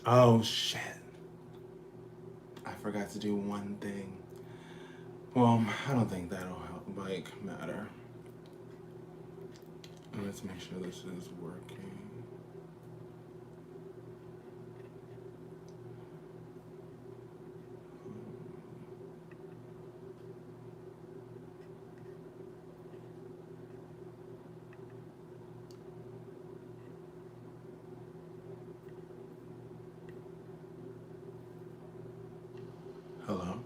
Oh shit. I forgot to do one thing. Well, I don't think that'll help, like, matter. Let's make sure this is working. Hello?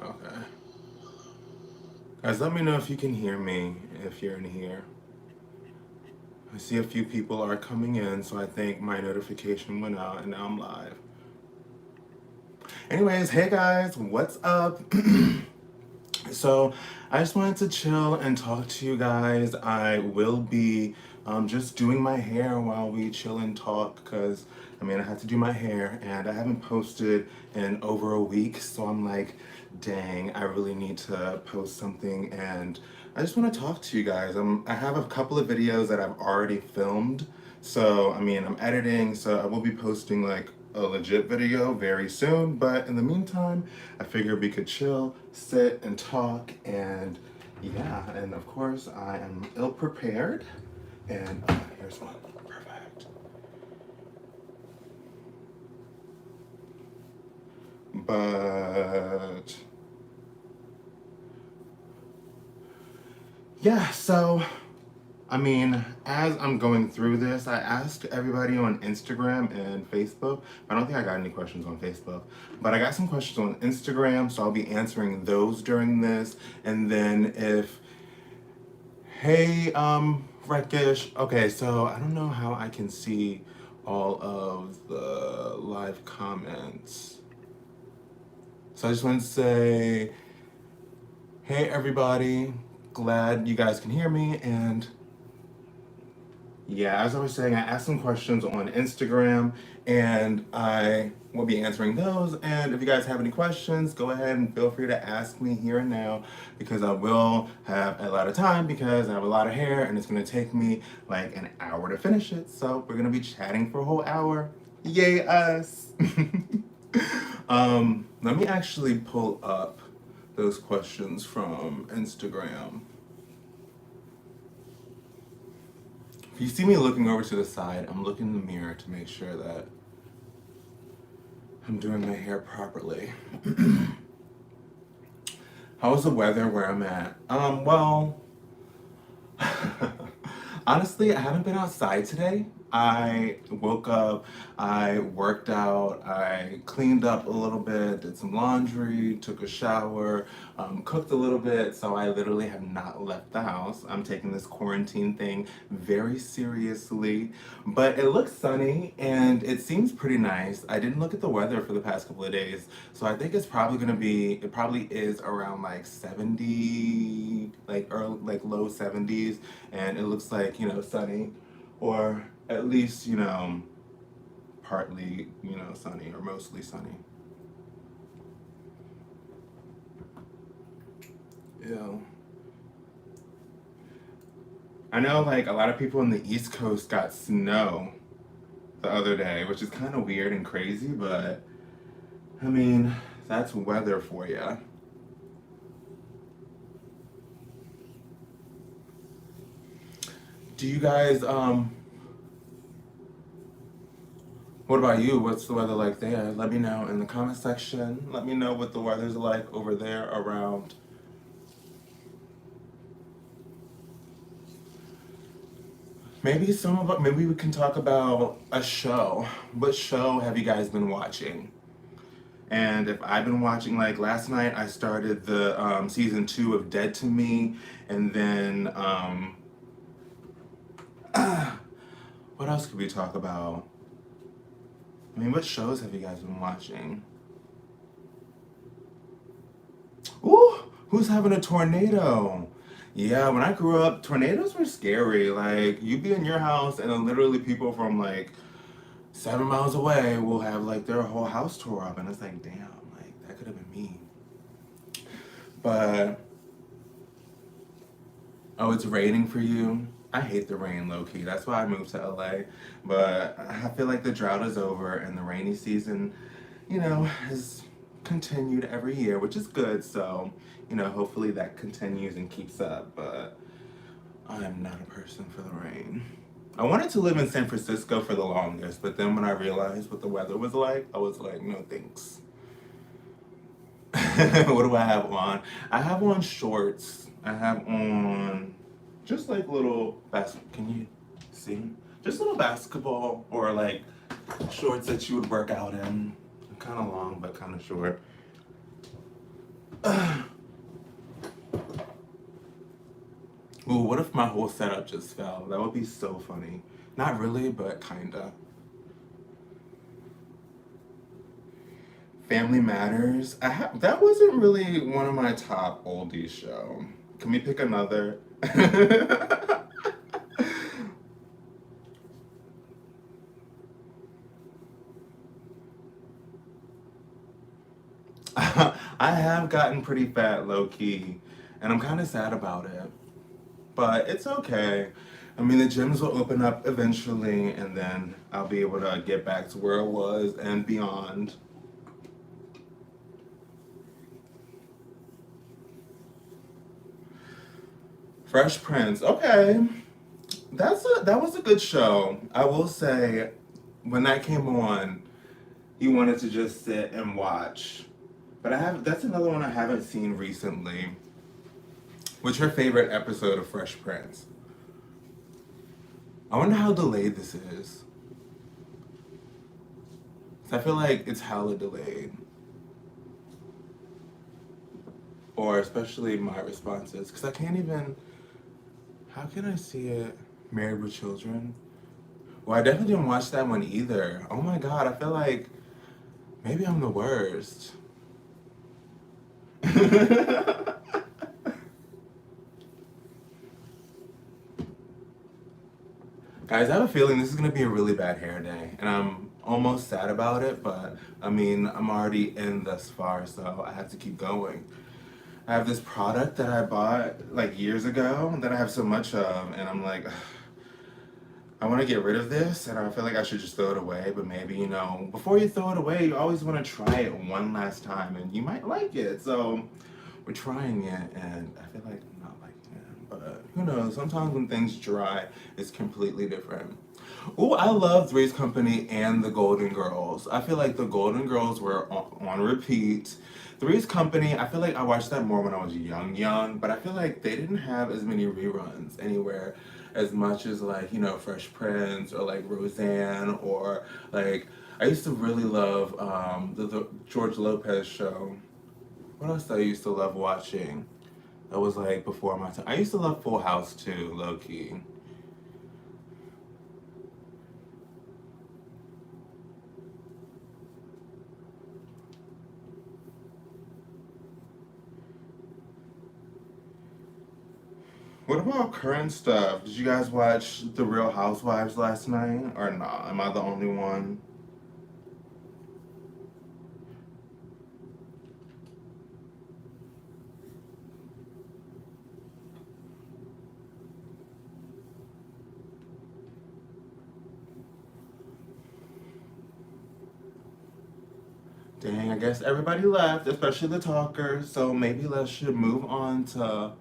Okay. Guys, let me know if you can hear me, if you're in here. I see a few people are coming in, so I think my notification went out and now I'm live. Anyways, hey guys, what's up? So, I just wanted to chill and talk to you guys. I will be just doing my hair while we chill and talk because I had to do my hair and I haven't posted in over a week. So, I'm like, dang, I really need to post something and I just want to talk to you guys. I have a couple of videos that I've already filmed. So, I'm editing, so I will be posting like a legit video very soon. But in the meantime, I figured we could chill, sit, and talk. And yeah, and of course, I am ill prepared. And here's one. Perfect. But yeah, so as I'm going through this, I asked everybody on Instagram and Facebook. I don't think I got any questions on Facebook, but I got some questions on Instagram, so I'll be answering those during this. And then hey, Rekish, okay, so I don't know how I can see all of the live comments. So I just want to say, hey, everybody, glad you guys can hear me, and yeah, as I was saying, I asked some questions on Instagram and I will be answering those. And if you guys have any questions, go ahead and feel free to ask me here and now because I will have a lot of time because I have a lot of hair and it's going to take me like an hour to finish it. So we're going to be chatting for a whole hour. Yay, us! Let me actually pull up those questions from Instagram. If you see me looking over to the side, I'm looking in the mirror to make sure that I'm doing my hair properly. How's the weather where I'm at? Honestly, I haven't been outside today. I woke up, I worked out, I cleaned up a little bit, did some laundry, took a shower, cooked a little bit, so I literally have not left the house. I'm taking this quarantine thing very seriously, but it looks sunny and it seems pretty nice. I didn't look at the weather for the past couple of days, so I think it's probably gonna be, it probably is around like 70, like early, like low 70s, and it looks like, sunny, or at least, partly, sunny or mostly sunny. Ew. I know like a lot of people in the East Coast got snow the other day, which is kind of weird and crazy, but I mean, that's weather for you. Do you guys, what about you? What's the weather like there? Let me know in the comment section. Let me know what the weather's like over there around. Maybe we can talk about a show. What show have you guys been watching? And if I've been watching, like last night, I started the season 2 of Dead to Me, and then what else could we talk about? What shows have you guys been watching? Ooh, who's having a tornado? Yeah, when I grew up, tornadoes were scary. Like, you'd be in your house, and then literally people from like 7 miles away will have like their whole house tore up, and it's like, damn, like that could have been me. But oh, it's raining for you. I hate the rain, low key. That's why I moved to LA. But I feel like the drought is over and the rainy season, has continued every year, which is good. So, hopefully that continues and keeps up. But I am not a person for the rain. I wanted to live in San Francisco for the longest, but then when I realized what the weather was like, I was like, no thanks. What do I have on? I have on shorts. I have on just like little can you see? Just little basketball or like shorts that you would work out in. Kind of long, but kind of short. Ooh, what if my whole setup just fell? That would be so funny. Not really, but kinda. Family Matters. That wasn't really one of my top oldies show. Can we pick another? I have gotten pretty fat low key, and I'm kind of sad about it. But it's okay. I mean, the gyms will open up eventually, and then I'll be able to get back to where I was and beyond. Fresh Prince. Okay. That was a good show. I will say when that came on, you wanted to just sit and watch. But that's another one I haven't seen recently. What's your favorite episode of Fresh Prince? I wonder how delayed this is. 'Cause I feel like it's hella delayed. Or especially my responses. Because I can't even. How can I see it? Married with Children? Well, I definitely didn't watch that one either. Oh my god, I feel like maybe I'm the worst. Guys, I have a feeling this is gonna be a really bad hair day, and I'm almost sad about it, but I mean, I'm already in thus far, so I have to keep going. I have this product that I bought like years ago that I have so much of, and I'm like, I want to get rid of this, and I feel like I should just throw it away, but maybe, before you throw it away, you always want to try it one last time, and you might like it, so we're trying it, and I feel like I'm not liking it, but who knows, sometimes when things dry, it's completely different. Oh, I love Three's Company and the Golden Girls. I feel like the Golden Girls were on repeat. Three's Company, I feel like I watched that more when I was young, but I feel like they didn't have as many reruns anywhere as much as like, Fresh Prince or like Roseanne or like, I used to really love the George Lopez show. What else I used to love watching? That was like before my time. I used to love Full House too, low key. What about current stuff? Did you guys watch The Real Housewives last night or not? Am I the only one? Dang, I guess everybody left, especially the talkers. So maybe let's should move on to.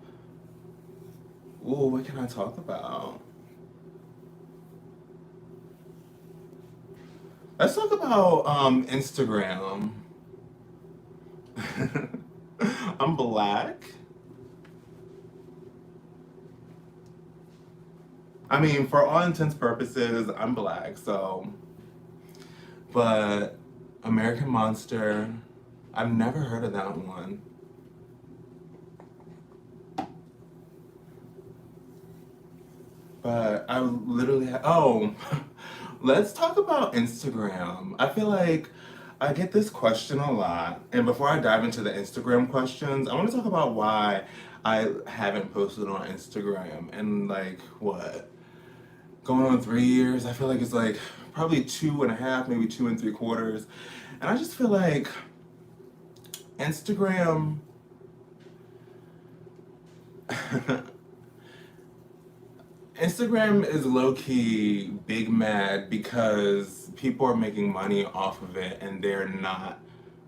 Ooh, what can I talk about? Let's talk about Instagram. I'm black. I mean, for all intents purposes, I'm black. So, but American Monster, I've never heard of that one. But I literally oh, let's talk about Instagram. I feel like I get this question a lot, and before I dive into the Instagram questions, I want to talk about why I haven't posted on Instagram in like what, going on 3 years. I feel like it's like probably 2.5, maybe 2 and 3/4, and I just feel like Instagram. Instagram is low-key big mad because people are making money off of it and they're not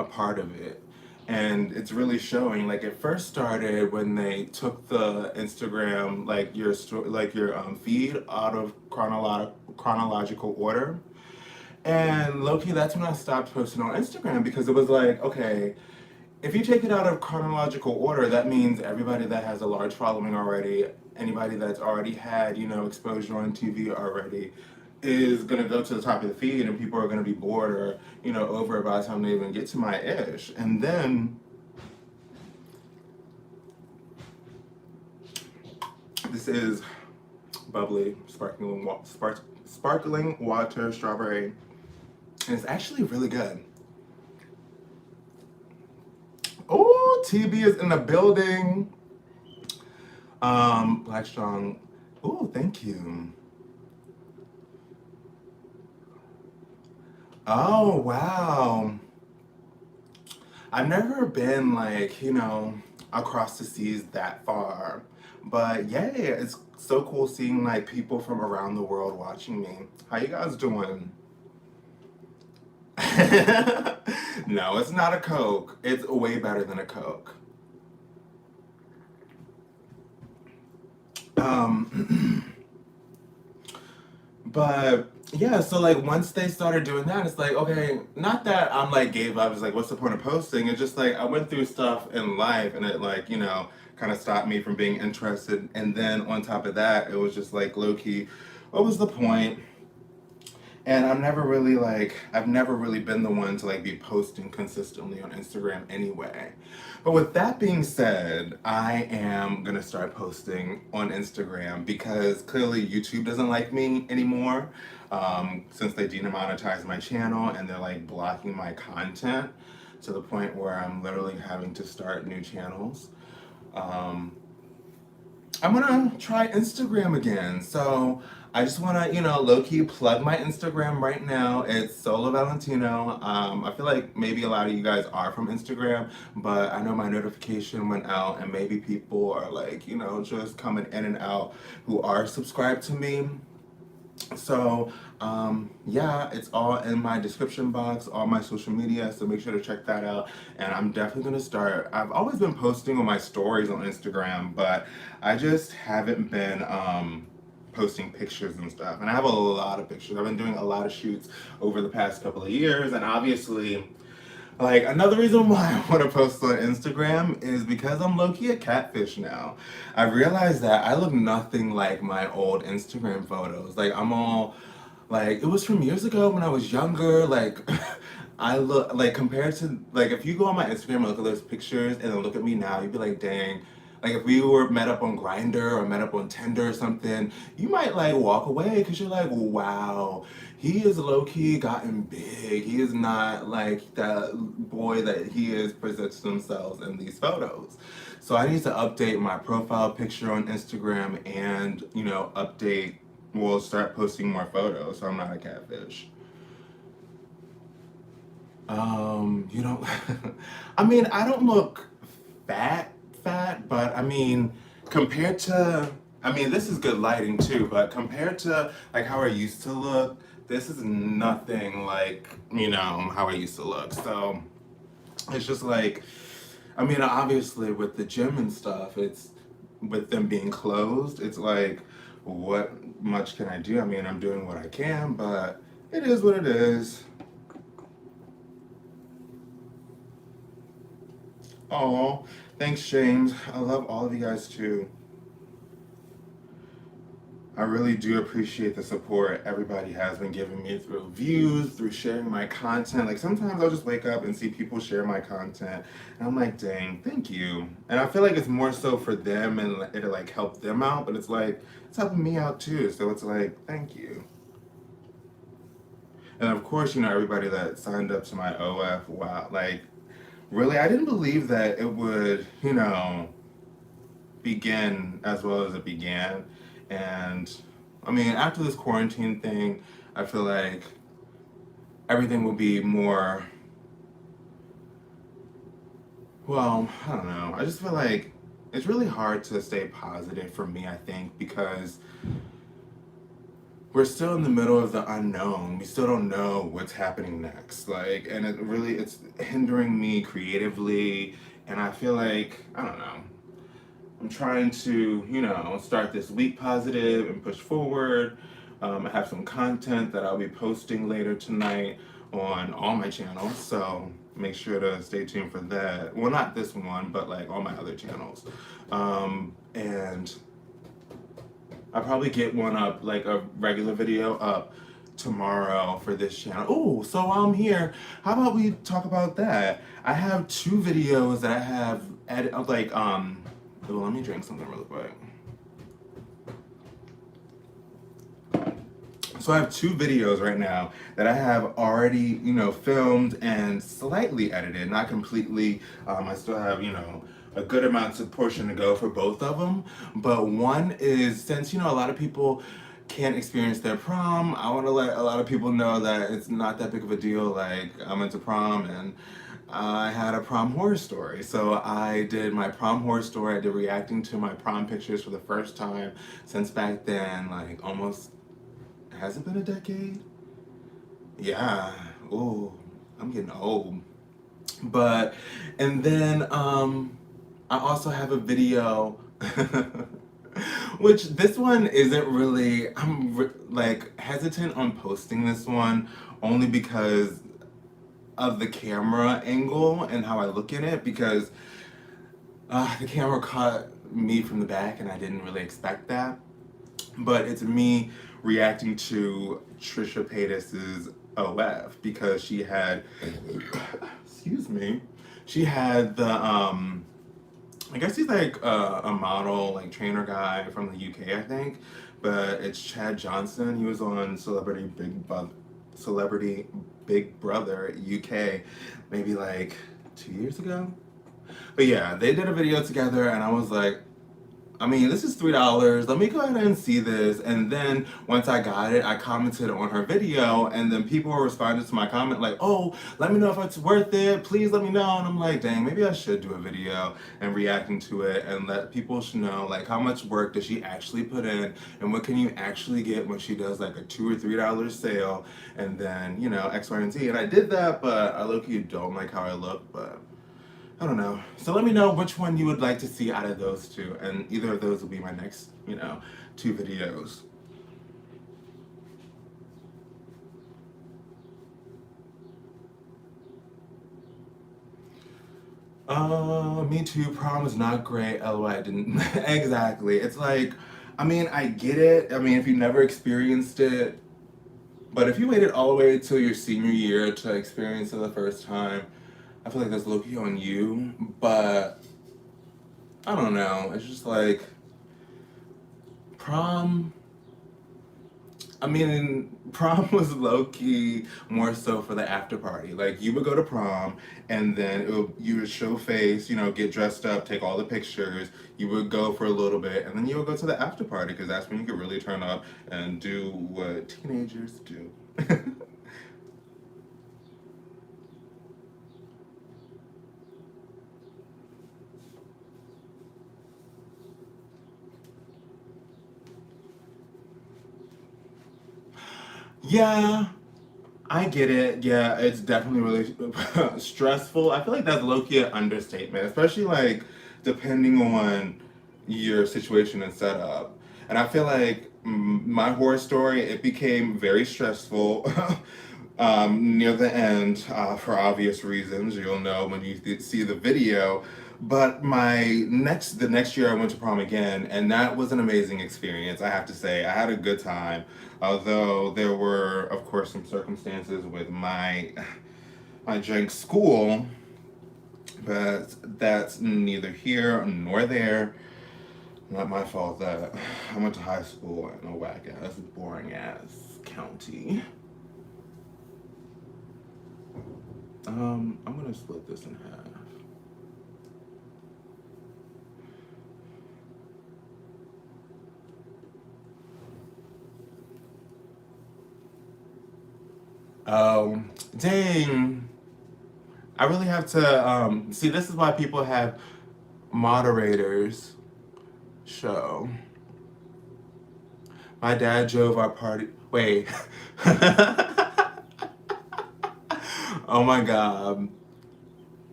a part of it. And it's really showing. Like it first started when they took the Instagram, like your feed out of chronological order. And low-key, that's when I stopped posting on Instagram because it was like, okay, if you take it out of chronological order, that means everybody that has a large following already, anybody that's already had, exposure on TV already, is gonna go to the top of the feed, and people are gonna be bored or, over it by the time they even get to my ish. And then this is bubbly sparkling water strawberry, and it's actually really good. Oh, TB is in the building. Black Strong. Oh, thank you. Oh, wow. I've never been like, across the seas that far. But yeah, it's so cool seeing like people from around the world watching me. How you guys doing? No, it's not a Coke. It's way better than a Coke. Um, but yeah, so like once they started doing that, it's like, okay, not that I'm like gave up, it's like, what's the point of posting? It's just like I went through stuff in life and it like, kind of stopped me from being interested. And then on top of that, it was just like low key, what was the point? And I've never really been the one to like be posting consistently on Instagram anyway. But with that being said, I am gonna start posting on Instagram because clearly YouTube doesn't like me anymore, since they demonetized my channel and they're like blocking my content to the point where I'm literally having to start new channels. Um, I'm gonna try Instagram again. So I just wanna, low key plug my Instagram right now. It's Solo Valentino. I feel like maybe a lot of you guys are from Instagram, but I know my notification went out and maybe people are like, just coming in and out who are subscribed to me. So, yeah, it's all in my description box, all my social media, so make sure to check that out. And I'm definitely gonna start. I've always been posting on my stories on Instagram, but I just haven't been posting pictures and stuff. And I have a lot of pictures. I've been doing a lot of shoots over the past couple of years, and obviously, like another reason why I want to post on Instagram is because I'm low-key a catfish now. I realized that I look nothing like my old Instagram photos. Like I'm all like it was from years ago when I was younger. Like I look like compared to like if you go on my Instagram and look at those pictures and then look at me now, you'd be like, dang. Like if we were met up on Grinder or met up on Tinder or something, you might like walk away because you're like, wow, he is low key gotten big. He is not like that boy that he is presents themselves in these photos. So I need to update my profile picture on Instagram and update. We'll start posting more photos. So I'm not a catfish. You don't. I mean, I don't look fat, fat, but I mean, compared to, I mean, this is good lighting too, but compared to like how I used to look, this is nothing like, how I used to look. So it's just like, I mean, obviously with the gym and stuff, it's with them being closed, it's like, what much can I do? I mean, I'm doing what I can, but it is what it is. Oh, thanks, James. I love all of you guys too. I really do appreciate the support everybody has been giving me through views, through sharing my content. Like sometimes I'll just wake up and see people share my content, and I'm like, dang, thank you. And I feel like it's more so for them and it'll like help them out, but it's like it's helping me out too. So it's like, thank you. And of course, everybody that signed up to my OF, wow, like really, I didn't believe that it would, begin as well as it began. And I mean, after this quarantine thing, I feel like everything will be more, well, I don't know. I just feel like it's really hard to stay positive for me, I think, because we're still in the middle of the unknown. We still don't know what's happening next. Like, and it's hindering me creatively. And I feel like, I don't know, I'm trying to, start this week positive and push forward. I have some content that I'll be posting later tonight on all my channels, so make sure to stay tuned for that. Well, not this one, but like all my other channels. And I'll probably get one up, like a regular video up tomorrow for this channel. Oh, so while I'm here, how about we talk about that? I have two videos that I have well, let me drink something really quick. So I have two videos right now that I have already, filmed and slightly edited, not completely. I still have, a good amount of portion to go for both of them. But one is, since, a lot of people can't experience their prom, I want to let a lot of people know that it's not that big of a deal. Like, I went to prom and I had a prom horror story. So I did my prom horror story. I did reacting to my prom pictures for the first time since back then, like almost, has it been a decade? Yeah. Ooh, I'm getting old. But, and then I also have a video, which this one isn't really, like hesitant on posting this one only because of the camera angle and how I look in it, because the camera caught me from the back and I didn't really expect that. But it's me reacting to Trisha Paytas's OF because she had, excuse me, she had the, I guess he's like a model, like trainer guy from the UK, I think. But it's Chad Johnson. He was on Celebrity Big Brother UK, maybe like 2 years ago. But yeah, they did a video together, and I was like, I mean, this is $3. Let me go ahead and see this. And then once I got it, I commented on her video, and then people were responding to my comment like, oh, let me know if it's worth it. Please let me know. And I'm like, dang, maybe I should do a video and reacting to it and let people know like how much work does she actually put in and what can you actually get when she does like a $2 or $3 sale and then, X, Y, and Z. And I did that, but I low-key don't like how I look, but I don't know. So let me know which one you would like to see out of those two, and either of those will be my next, two videos. Me too. Prom is not great. LOL, I didn't. Exactly. It's like, I mean, I get it. I mean, if you never experienced it, but if you waited all the way till your senior year to experience it the first time, I feel like that's low-key on you. But I don't know. It's just like prom. I mean, prom was low-key more so for the after party. Like, you would go to prom, and then you would show face, get dressed up, take all the pictures. You would go for a little bit, and then you would go to the after party, because that's when you could really turn up and do what teenagers do. Yeah, I get it. Yeah, it's definitely really stressful. I feel like that's low-key an understatement, especially like depending on your situation and setup. And I feel like my horror story, it became very stressful near the end for obvious reasons. You'll know when you see the video. But the next year I went to prom again, and that was an amazing experience. I have to say, I had a good time. Although there were, of course, some circumstances with my jank school, but that's neither here nor there. Not my fault that I went to high school in a whack ass, boring ass county. I'm gonna split this in half. Dang. I really have to see. This is why people have moderators show. My dad drove our party. Wait. Oh my god.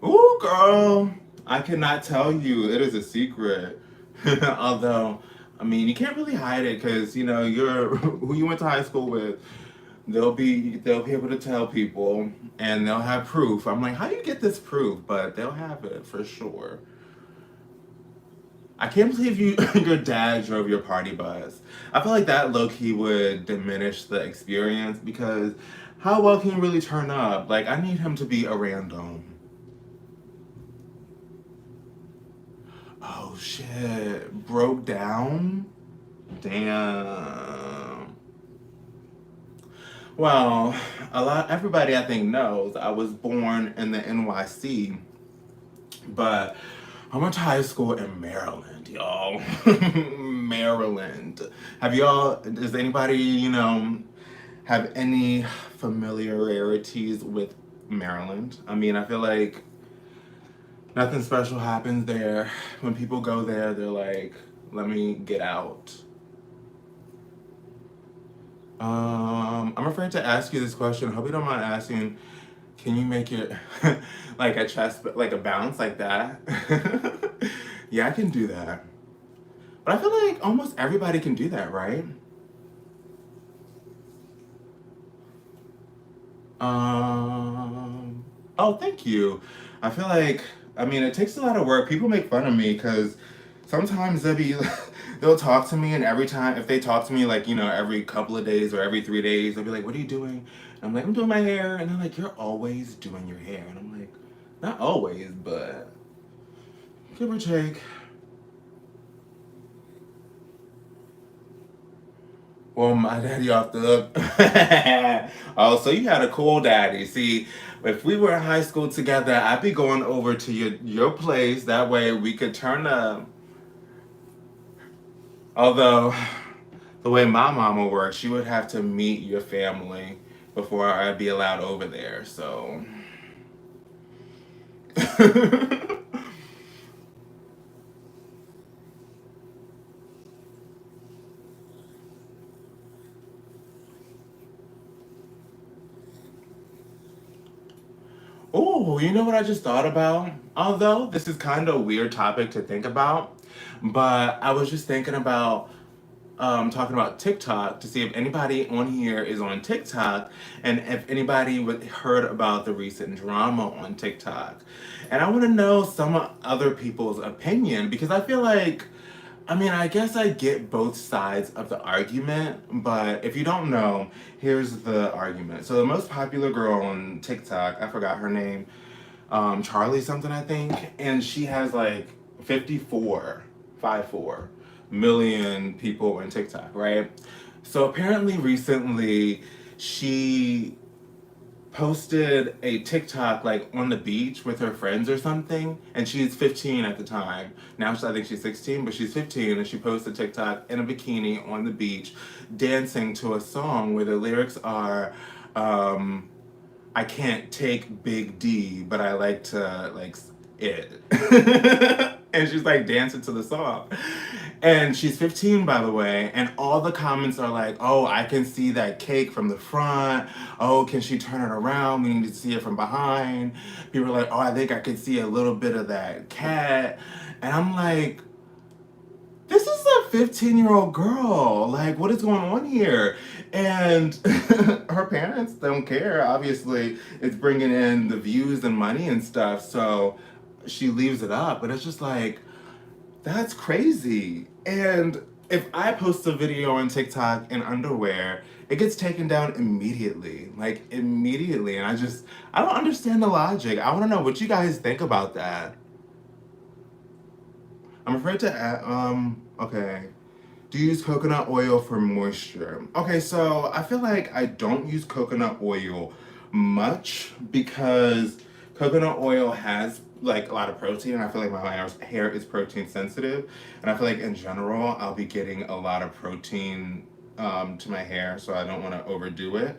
Ooh, girl. I cannot tell you. It is a secret. Although, I mean, you can't really hide it because you know you're who you went to high school with. They'll be able to tell people, and they'll have proof. I'm like, how do you get this proof? But they'll have it for sure. I can't believe you your dad drove your party bus. I feel like that low key would diminish the experience because how well can you really turn up? Like I need him to be a random. Oh shit. Broke down? Damn. Well, everybody I think knows I was born in the NYC, but I went to high school in Maryland, y'all. Maryland. Does anybody, have any familiarities with Maryland? I mean, I feel like nothing special happens there. When people go there, they're like, let me get out. I'm afraid to ask you this question. I hope you don't mind asking. Can you make it like a chest, like a bounce like that? Yeah, I can do that. But I feel like almost everybody can do that, right? Oh, thank you. I feel like, I mean, it takes a lot of work. People make fun of me because sometimes they'll talk to me, and every time, if they talk to me, like, every couple of days or every 3 days, they'll be like, what are you doing? And I'm like, I'm doing my hair. And they're like, you're always doing your hair. And I'm like, not always, but give or take. Well, my daddy off the hook. Oh, so you had a cool daddy. See, if we were in high school together, I'd be going over to your place. That way we could turn up. Although, the way my mama works, she would have to meet your family before I'd be allowed over there. So. Oh, you know what I just thought about? Although this is kind of a weird topic to think about, but I was just thinking about talking about TikTok to see if anybody on here is on TikTok and if anybody heard about the recent drama on TikTok. And I want to know some other people's opinion because I feel like, I mean, I guess I get both sides of the argument, but if you don't know, here's the argument. So the most popular girl on TikTok, I forgot her name, Charlie something I think, and she has like 54 million people on TikTok, right? So apparently recently she posted a TikTok like on the beach with her friends or something, and she's 15 at the time. Now I think she's 16, but she's 15, and she posted TikTok in a bikini on the beach, dancing to a song where the lyrics are, "I can't take Big D, but I like to like it," and she's like dancing to the song. And she's 15, by the way, and all the comments are like, oh, I can see that cake from the front. Oh, can she turn it around? We need to see it from behind. People are like, oh, I think I could see a little bit of that cat. And I'm like, this is a 15-year-old girl. Like, what is going on here? And her parents don't care. Obviously, it's bringing in the views and money and stuff. So she leaves it up. But it's just like, that's crazy. And if I post a video on TikTok in underwear, it gets taken down immediately. Like, immediately. And I don't understand the logic. I want to know what you guys think about that. I'm afraid to add, okay. Do you use coconut oil for moisture? Okay, so I feel like I don't use coconut oil much because coconut oil has like a lot of protein, and I feel like my hair is protein sensitive, and I feel like in general I'll be getting a lot of protein to my hair, so I don't want to overdo it.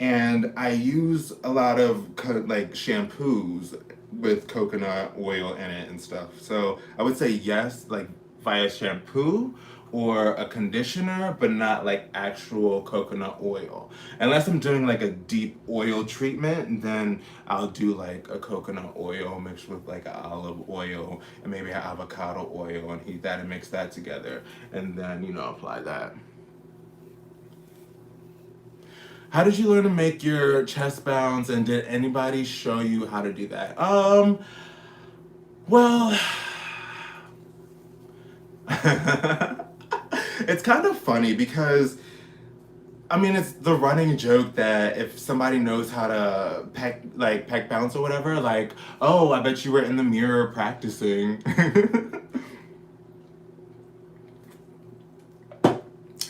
And I use a lot of like shampoos with coconut oil in it and stuff. So I would say yes, like via shampoo or a conditioner, but not like actual coconut oil. Unless I'm doing like a deep oil treatment, then I'll do like a coconut oil mixed with like olive oil and maybe avocado oil and heat that and mix that together and then, apply that. How did you learn to make your chest bounce and did anybody show you how to do that? Well, it's kind of funny because I mean it's the running joke that if somebody knows how to peck bounce or whatever, like, oh, I bet you were in the mirror practicing.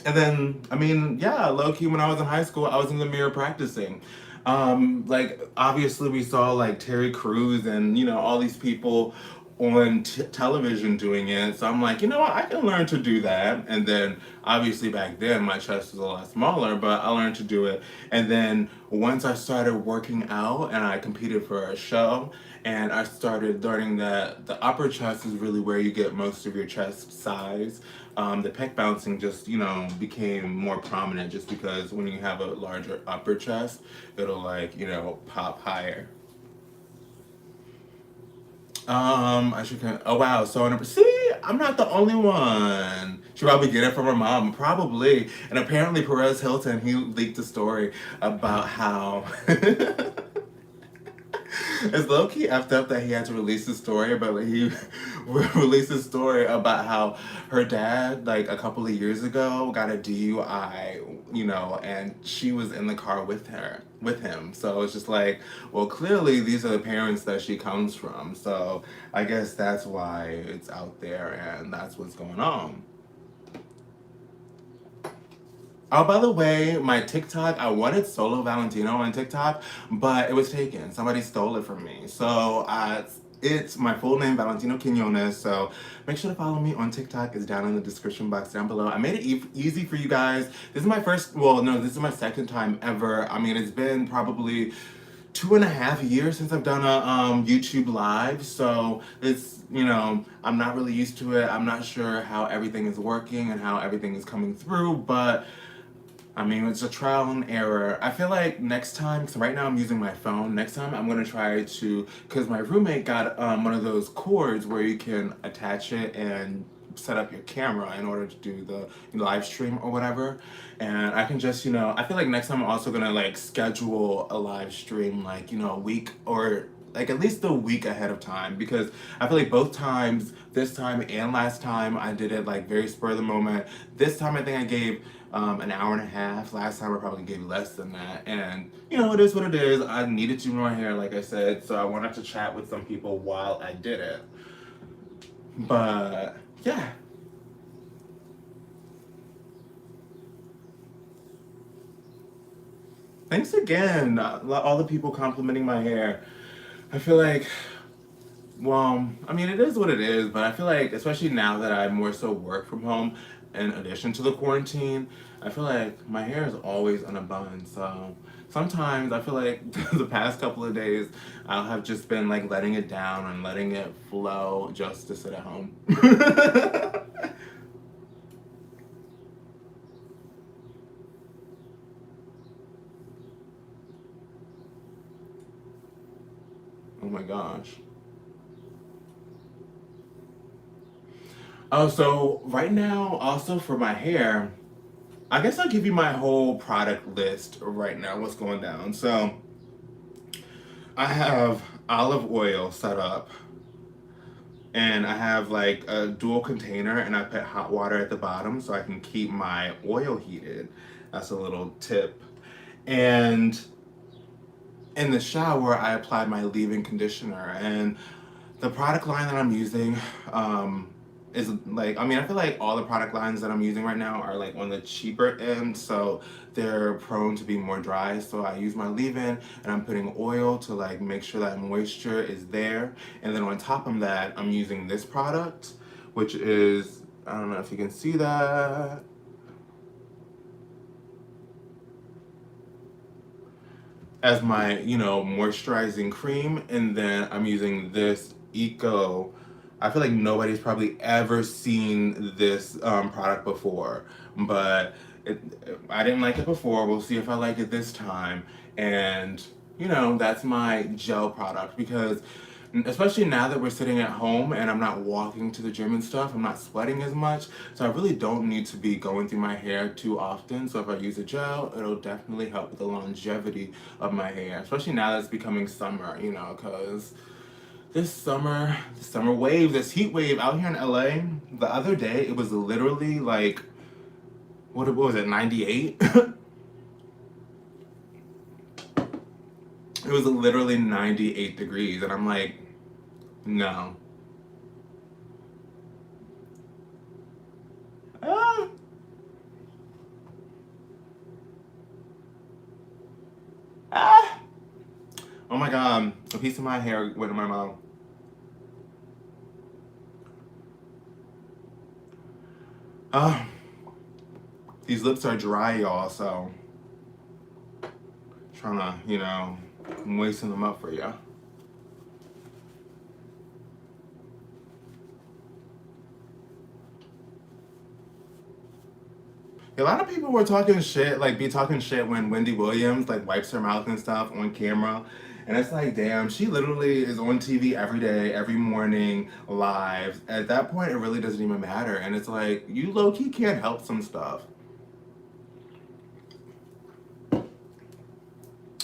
And then, I mean, yeah, low key, when I was in high school, I was in the mirror practicing. Like, obviously, we saw like Terry Crews and, all these people on television doing it. So I'm like, you know what, I can learn to do that. And then, obviously, back then, my chest was a lot smaller, but I learned to do it. And then, once I started working out and I competed for a show, and I started learning that the upper chest is really where you get most of your chest size. The pec bouncing just, became more prominent just because when you have a larger upper chest, it'll like, pop higher. I should kind of, oh wow, so see, I'm not the only one. She probably get it from her mom, probably. And apparently Perez Hilton, he leaked a story about how it's low key effed up that he had to release the story, but like, he released a story about how her dad, like a couple of years ago, got a DUI, and she was in the car with him. So it's just like, well, clearly these are the parents that she comes from. So I guess that's why it's out there and that's what's going on. Oh, by the way, my TikTok, I wanted Solo Valentino on TikTok, but it was taken. Somebody stole it from me. So it's my full name, Valentino Quinones. So make sure to follow me on TikTok. It's down in the description box down below. I made it easy for you guys. This is my first, well, no, this is my second time ever. I mean, it's been probably 2.5 years since I've done a YouTube live, so it's, I'm not really used to it. I'm not sure how everything is working and how everything is coming through, but I mean, it's a trial and error. I feel like next time, because right now I'm using my phone, next time I'm going to try to, because my roommate got one of those cords where you can attach it and set up your camera in order to do the live stream or whatever. And I can just, I feel like next time I'm also going to like schedule a live stream like, a week or like at least a week ahead of time because I feel like both times, this time and last time, I did it like very spur of the moment. This time I think I gave an hour and a half. Last time I probably gave less than that. And it is what it is. I needed to do my hair, like I said, so I wanted to chat with some people while I did it. But yeah. Thanks again, all the people complimenting my hair. I feel like, well, I mean, it is what it is, but I feel like, especially now that I more so work from home, in addition to the quarantine, I feel like my hair is always on a bun. So sometimes I feel like the past couple of days, I'll have just been like letting it down and letting it flow just to sit at home. Oh my gosh. Oh, so right now, also for my hair, I guess I'll give you my whole product list right now, what's going down. So I have olive oil set up, and I have like a dual container, and I put hot water at the bottom so I can keep my oil heated. That's a little tip. And in the shower, I apply my leave-in conditioner, and the product line that I'm using is like, I mean, I feel like all the product lines that I'm using right now are like on the cheaper end, so they're prone to be more dry. So I use my leave-in and I'm putting oil to like make sure that moisture is there. And then on top of that, I'm using this product, which is, I don't know if you can see that, as my, moisturizing cream. And then I'm using this Eco, I feel like nobody's probably ever seen this product before, but I didn't like it before. We'll see if I like it this time. And, you know, that's my gel product because especially now that we're sitting at home and I'm not walking to the gym and stuff, I'm not sweating as much. So I really don't need to be going through my hair too often. So if I use a gel, it'll definitely help with the longevity of my hair, especially now that it's becoming summer, you know, because the summer wave, this heat wave out here in LA, the other day it was literally like, what was it, 98? It was literally 98 degrees, and I'm like, no. Ah. Ah. Oh my god, a piece of my hair went in my mouth. Ah, these lips are dry, y'all, so trying to, you know, moisten them up for you. A lot of people were talking shit, like be talking shit when Wendy Williams like wipes her mouth and stuff on camera. And it's like, damn, she literally is on TV every day, every morning, live. At that point, it really doesn't even matter. And it's like, you low key can't help some stuff.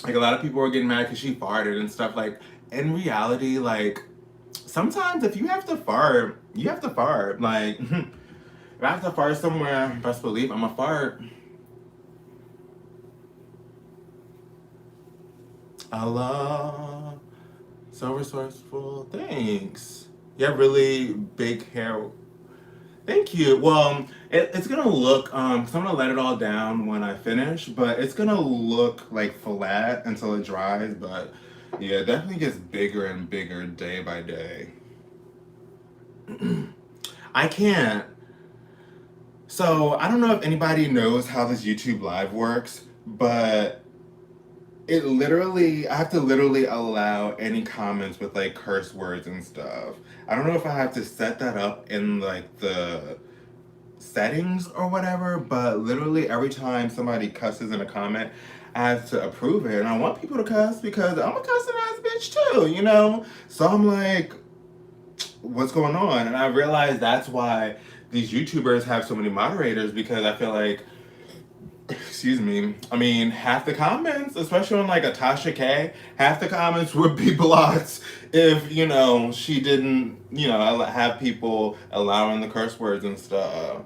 Like, a lot of people were getting mad because she farted and stuff. Like, in reality, like, sometimes if you have to fart, you have to fart. Like, if I have to fart somewhere, best believe I'm a fart. Allah, so resourceful. Thanks. You have really big hair. Thank you. Well, it's gonna look. So I'm gonna let it all down when I finish, but it's gonna look like flat until it dries. But yeah, it definitely gets bigger and bigger day by day. I can't. So I don't know if anybody knows how this YouTube Live works, but it literally, I have to literally allow any comments with like curse words and stuff. I don't know if I have to set that up in like the settings or whatever, but literally every time somebody cusses in a comment, I have to approve it. And I want people to cuss because I'm a cussing ass bitch too, you know? So I'm like, what's going on? And I realized that's why these YouTubers have so many moderators because I feel like excuse me. I mean, half the comments, especially on like a Tasha K, half the comments would be blocked if, you know, she didn't, you know, have people allowing the curse words and stuff.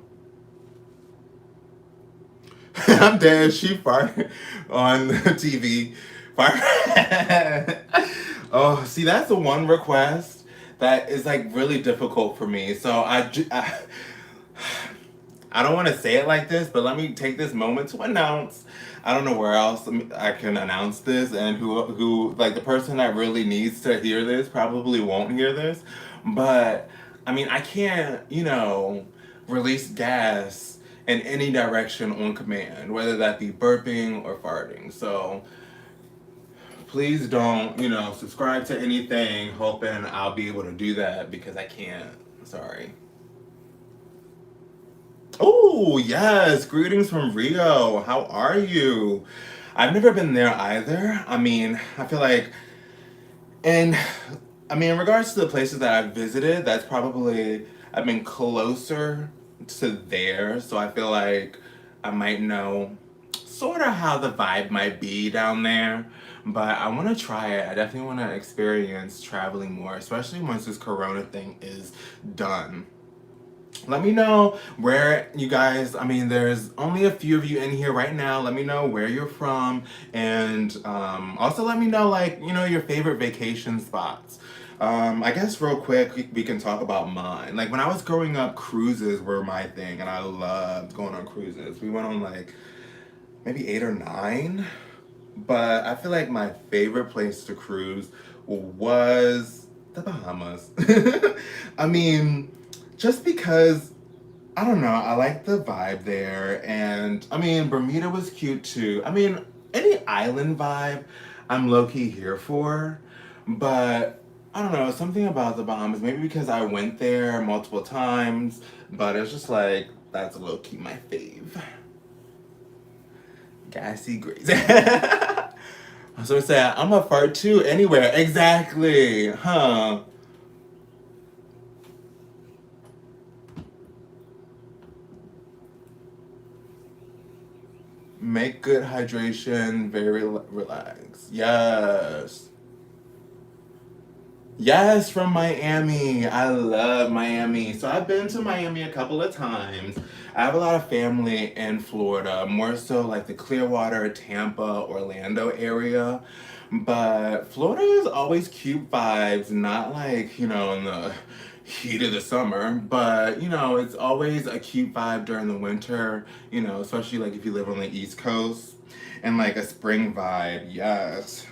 I'm dead. She farted on TV. Fart. Oh, see, that's the one request that is like really difficult for me. So I don't want to say it like this, but let me take this moment to announce. I don't know where else I can announce this, and who like the person that really needs to hear this probably won't hear this. But I mean, I can't, you know, release gas in any direction on command, whether that be burping or farting. So please don't, you know, subscribe to anything hoping I'll be able to do that because I can't. Sorry. Oh, yes. Greetings from Rio. How are you? I've never been there either. I mean, I feel like, and I mean, in regards to the places that I've visited, that's probably, I've been closer to there. So I feel like I might know sort of how the vibe might be down there. But I want to try it. I definitely want to experience traveling more, especially once this corona thing is done. Let me know where you guys, I mean, there's only a few of you in here right now. Let me know where you're from. And also let me know, like, you know, your favorite vacation spots. I guess real quick, we can talk about mine. Like, when I was growing up, cruises were my thing. And I loved going on cruises. We went on, like, maybe 8 or 9. But I feel like my favorite place to cruise was the Bahamas. I mean, just because I don't know, I like the vibe there, and I mean Bermuda was cute too. I mean any island vibe, I'm low key here for, but I don't know, something about the Bahamas. Maybe because I went there multiple times, but it's just like that's low key my fave. Gassy Grace. So it's saying I'm a fart too anywhere. Exactly. Huh. Make good hydration, very relaxed. Yes. Yes, from Miami. I love Miami. So I've been to Miami a couple of times. I have a lot of family in Florida, more so like the Clearwater, Tampa, Orlando area. But Florida is always cute vibes, not like, in the heat of the summer, but it's always a cute vibe during the winter, especially like if you live on the East Coast and like a spring vibe. Yes.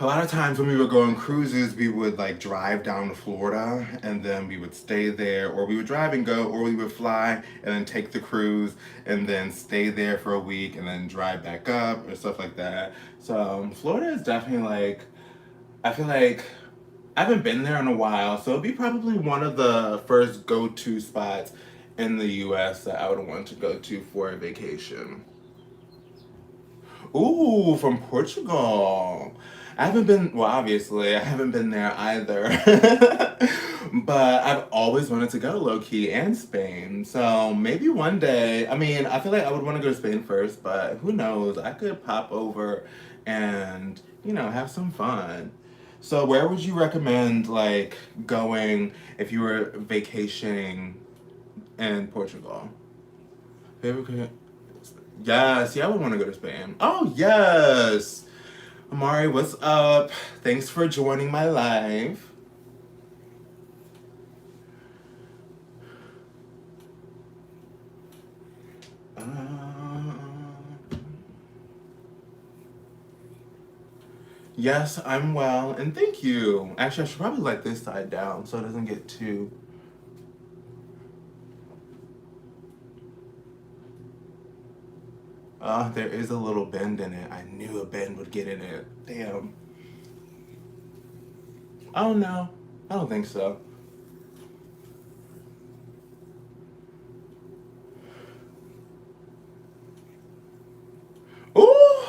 A lot of times when we would go on cruises, we would like drive down to Florida and then we would stay there, or we would drive and go, or we would fly and then take the cruise and then stay there for a week and then drive back up or stuff like that. So Florida is definitely like, I feel like I haven't been there in a while, so it'd be probably one of the first go to spots in the US that I would want to go to for a vacation. Ooh, from Portugal. I haven't been, well, obviously, I haven't been there either. But I've always wanted to go low key and Spain. So maybe one day, I mean, I feel like I would want to go to Spain first, but who knows? I could pop over and, have some fun. So where would you recommend like going if you were vacationing in Portugal? Favorite Yes, yeah, I would want to go to Spain. Oh, yes. Amari, what's up? Thanks for joining my live. Uh, yes, I'm well, and thank you. Actually, I should probably let this side down so it doesn't get too. There is a little bend in it. I knew a bend would get in it. Damn. Oh no, I don't think so. Ooh!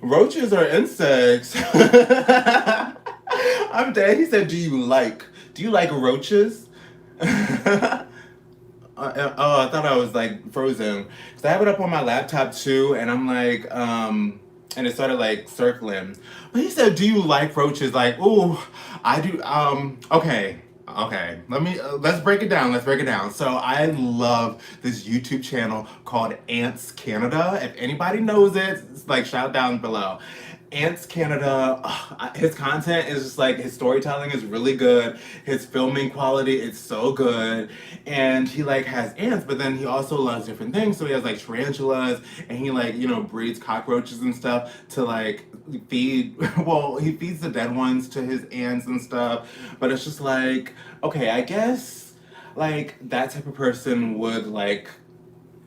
Roaches are insects. I'm dead. He said, Do you like roaches?" Oh, I thought I was like frozen. Cause I have it up on my laptop too, and I'm like, and it started like circling. But he said, "Do you like roaches?" Like, ooh, I do. Okay. Let's break it down. Let's break it down. So I love this YouTube channel called Ants Canada. If anybody knows it, it's like shout down below. Ants Canada, his content is just like his storytelling is really good. His filming quality is so good, and he like has ants, but then he also loves different things. So he has like tarantulas, and he like breeds cockroaches and stuff to like feed. Well, he feeds the dead ones to his ants and stuff. But it's just like okay, I guess like that type of person would like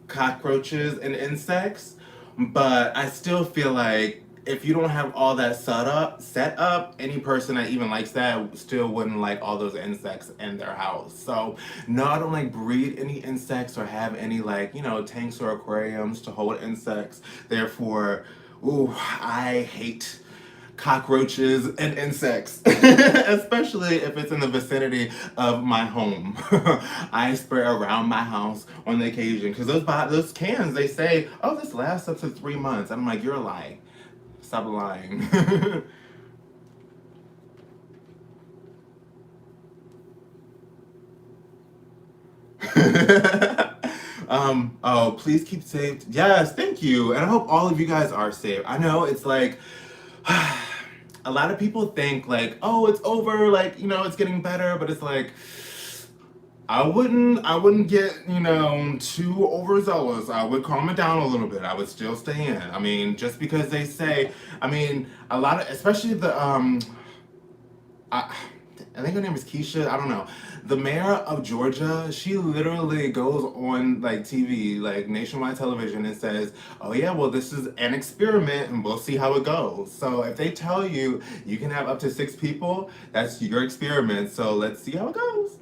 cockroaches and insects, but I still feel like if you don't have all that set up, any person that even likes that still wouldn't like all those insects in their house. So no, I don't like breed any insects or have any like, tanks or aquariums to hold insects. Therefore, ooh, I hate cockroaches and insects, especially if it's in the vicinity of my home. I spray around my house on the occasion because those cans they say, oh, this lasts up to 3 months. And I'm like, you're lying. Stop lying. Oh, please keep safe. Yes, thank you. And I hope all of you guys are safe. I know it's like a lot of people think like, oh, it's over, like, it's getting better, but it's like I wouldn't get, too overzealous. I would calm it down a little bit. I would still stay in. I mean, just because they say, I mean, a lot of especially I, I think her name is Keisha. I don't know. The mayor of Georgia, she literally goes on like TV, like nationwide television, and says, "Oh yeah, well this is an experiment, and we'll see how it goes." So if they tell you you can have up to 6 people, that's your experiment. So let's see how it goes.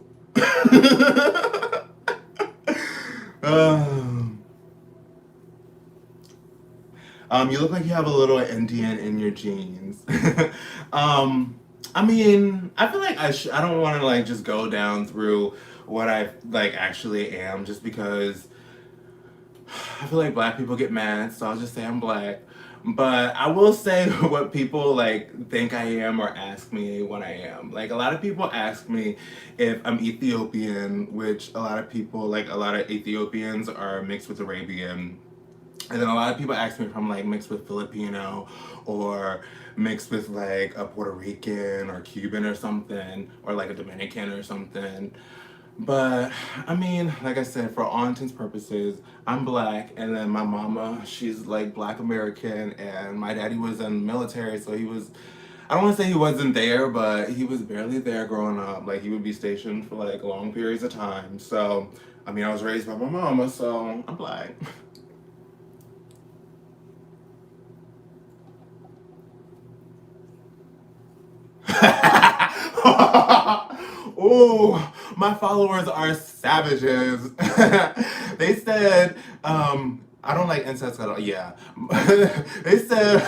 Um, you look like you have a little Indian in your jeans. um, I mean, I feel like I don't want to like just go down through what I like actually am, just because I feel like black people get mad, so I'll just say I'm black. But I will say what people like think I am or ask me what I am. Like a lot of people ask me if I'm Ethiopian, which a lot of people like a lot of Ethiopians are mixed with Arabian. And then a lot of people ask me if I'm like mixed with Filipino or mixed with like a Puerto Rican or Cuban or something, or like a Dominican or something. But I mean, like I said, for all intents and purposes, I'm black, and then my mama, she's like black American, and my daddy was in the military, so he was. I don't want to say he wasn't there, but he was barely there growing up. Like he would be stationed for like long periods of time. So, I mean, I was raised by my mama, so I'm black. Oh, my followers are savages. They said, I don't like incest at all. Yeah. They said,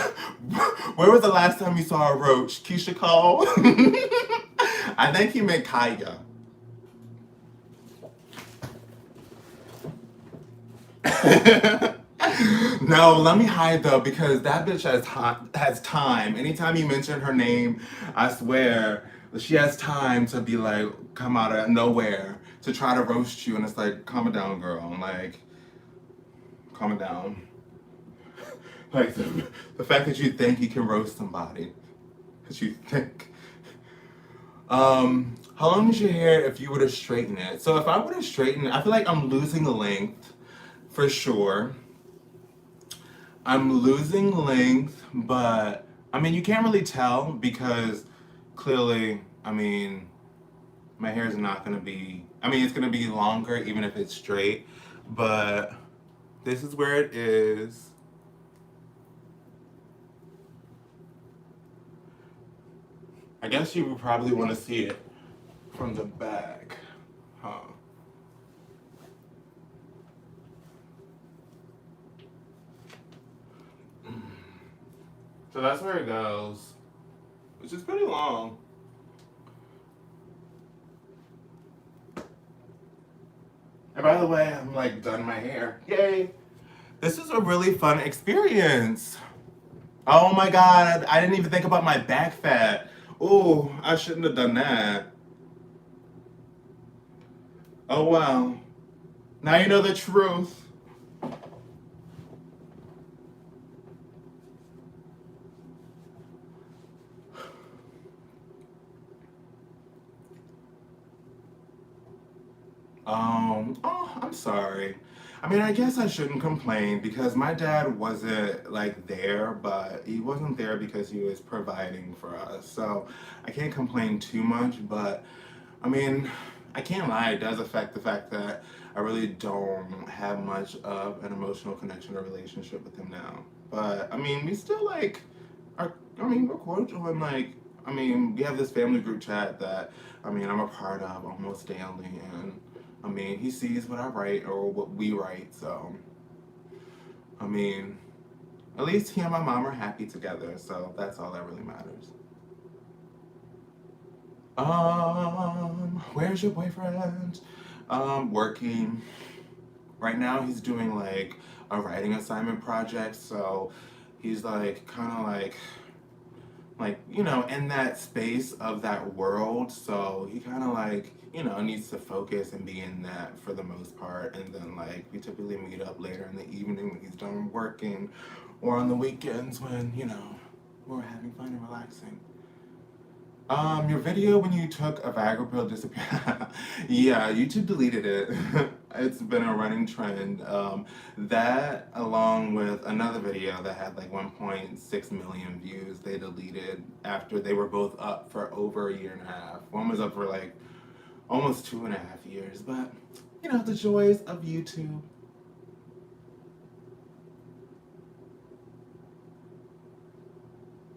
where was the last time you saw a roach? Keisha Cole? I think he meant Kaya. No, let me hide though, because that bitch has time. Anytime you mention her name, I swear she has time to be like come out of nowhere to try to roast you, and it's like, calm it down, girl. Like, calm it down. Like the fact that you think you can roast somebody, because you think. How long is your hair if you were to straighten it? So if I were to straighten it, I feel like I'm losing length for sure. I'm losing length, but I mean, you can't really tell because clearly, I mean, my hair is not gonna be, I mean, it's gonna be longer even if it's straight, but this is where it is. I guess you would probably want to see it from the back, huh? So that's where it goes, which is pretty long. And by the way, I'm like done my hair. Yay! This is a really fun experience. Oh my god, I didn't even think about my back fat. Oh, I shouldn't have done that. Oh wow. Now you know the truth. Oh, I'm sorry. I mean, I guess I shouldn't complain because my dad wasn't like there, but he wasn't there because he was providing for us. So I can't complain too much, but I mean, I can't lie, it does affect the fact that I really don't have much of an emotional connection or relationship with him now. But I mean, we still like are, I mean, we're cordial and like, I mean, we have this family group chat that I mean I'm a part of almost daily, and I mean he sees what I write or what we write, so I mean at least he and my mom are happy together, so that's all that really matters. Where's your boyfriend? Working. Right now he's doing like a writing assignment project, so he's like kind of like you know in that space of that world, so he kind of like you know needs to focus and be in that for the most part, and then like we typically meet up later in the evening when he's done working or on the weekends when you know we're having fun and relaxing. Your video when you took a Viagra pill disappeared. Yeah, YouTube deleted it. It's been a running trend. That, along with another video that had like 1.6 million views, they deleted after they were both up for over a year and a half. One was up for like almost 2.5 years, but you know, the joys of YouTube.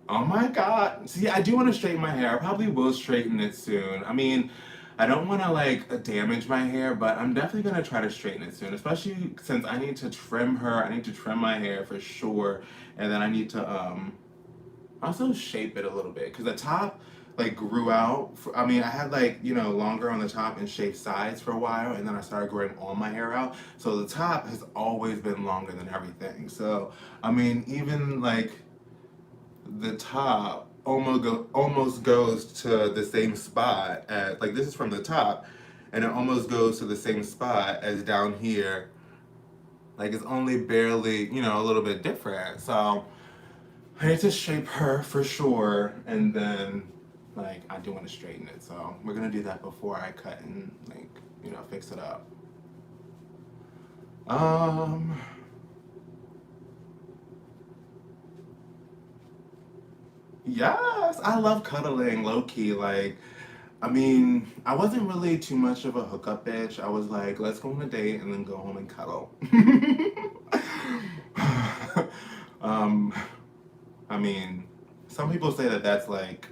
Oh my God. See, I do want to straighten my hair. I probably will straighten it soon. I mean, I don't want to like damage my hair, but I'm definitely going to try to straighten it soon, especially since I need to trim her. I need to trim my hair for sure. And then I need to also shape it a little bit because the top like grew out. I mean, I had like, you know, longer on the top and shaved sides for a while, and then I started growing all my hair out. So the top has always been longer than everything. So, I mean, even like the top almost goes to the same spot as, like, this is from the top, and it almost goes to the same spot as down here. Like, it's only barely, you know, a little bit different. So I need to shape her for sure, and then like I do want to straighten it. So we're gonna do that before I cut and like, you know, fix it up. Um, yes, I love cuddling, low key. Like, I mean, I wasn't really too much of a hookup bitch. I was like, let's go on a date and then go home and cuddle. um, I mean, some people say that that's like,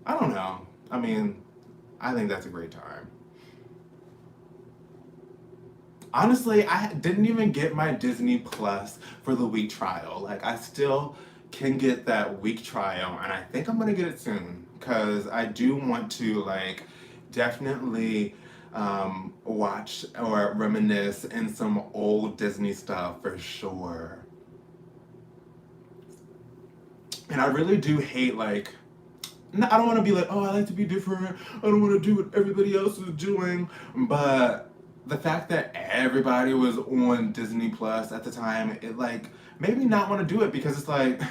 I don't know. I mean, I think that's a great time. Honestly, I didn't even get my Disney Plus for the week trial. Like, I still can get that week trial, and I think I'm gonna get it soon because I do want to, like, definitely watch or reminisce in some old Disney stuff for sure. And I really do hate, like, I don't want to be like, oh, I like to be different. I don't want to do what everybody else is doing. But the fact that everybody was on Disney Plus at the time, it like made me not want to do it because it's like,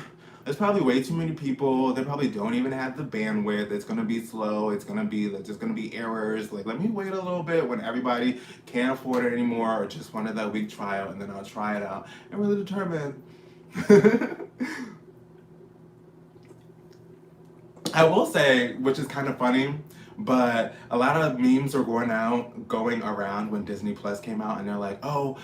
there's probably way too many people. They probably don't even have the bandwidth. It's gonna be slow. It's gonna be like, there's gonna be errors. Like, let me wait a little bit when everybody can't afford it anymore or just wanted that week trial, and then I'll try it out and really determine. I will say, which is kind of funny, but a lot of memes are going around when Disney Plus came out, and they're like, oh,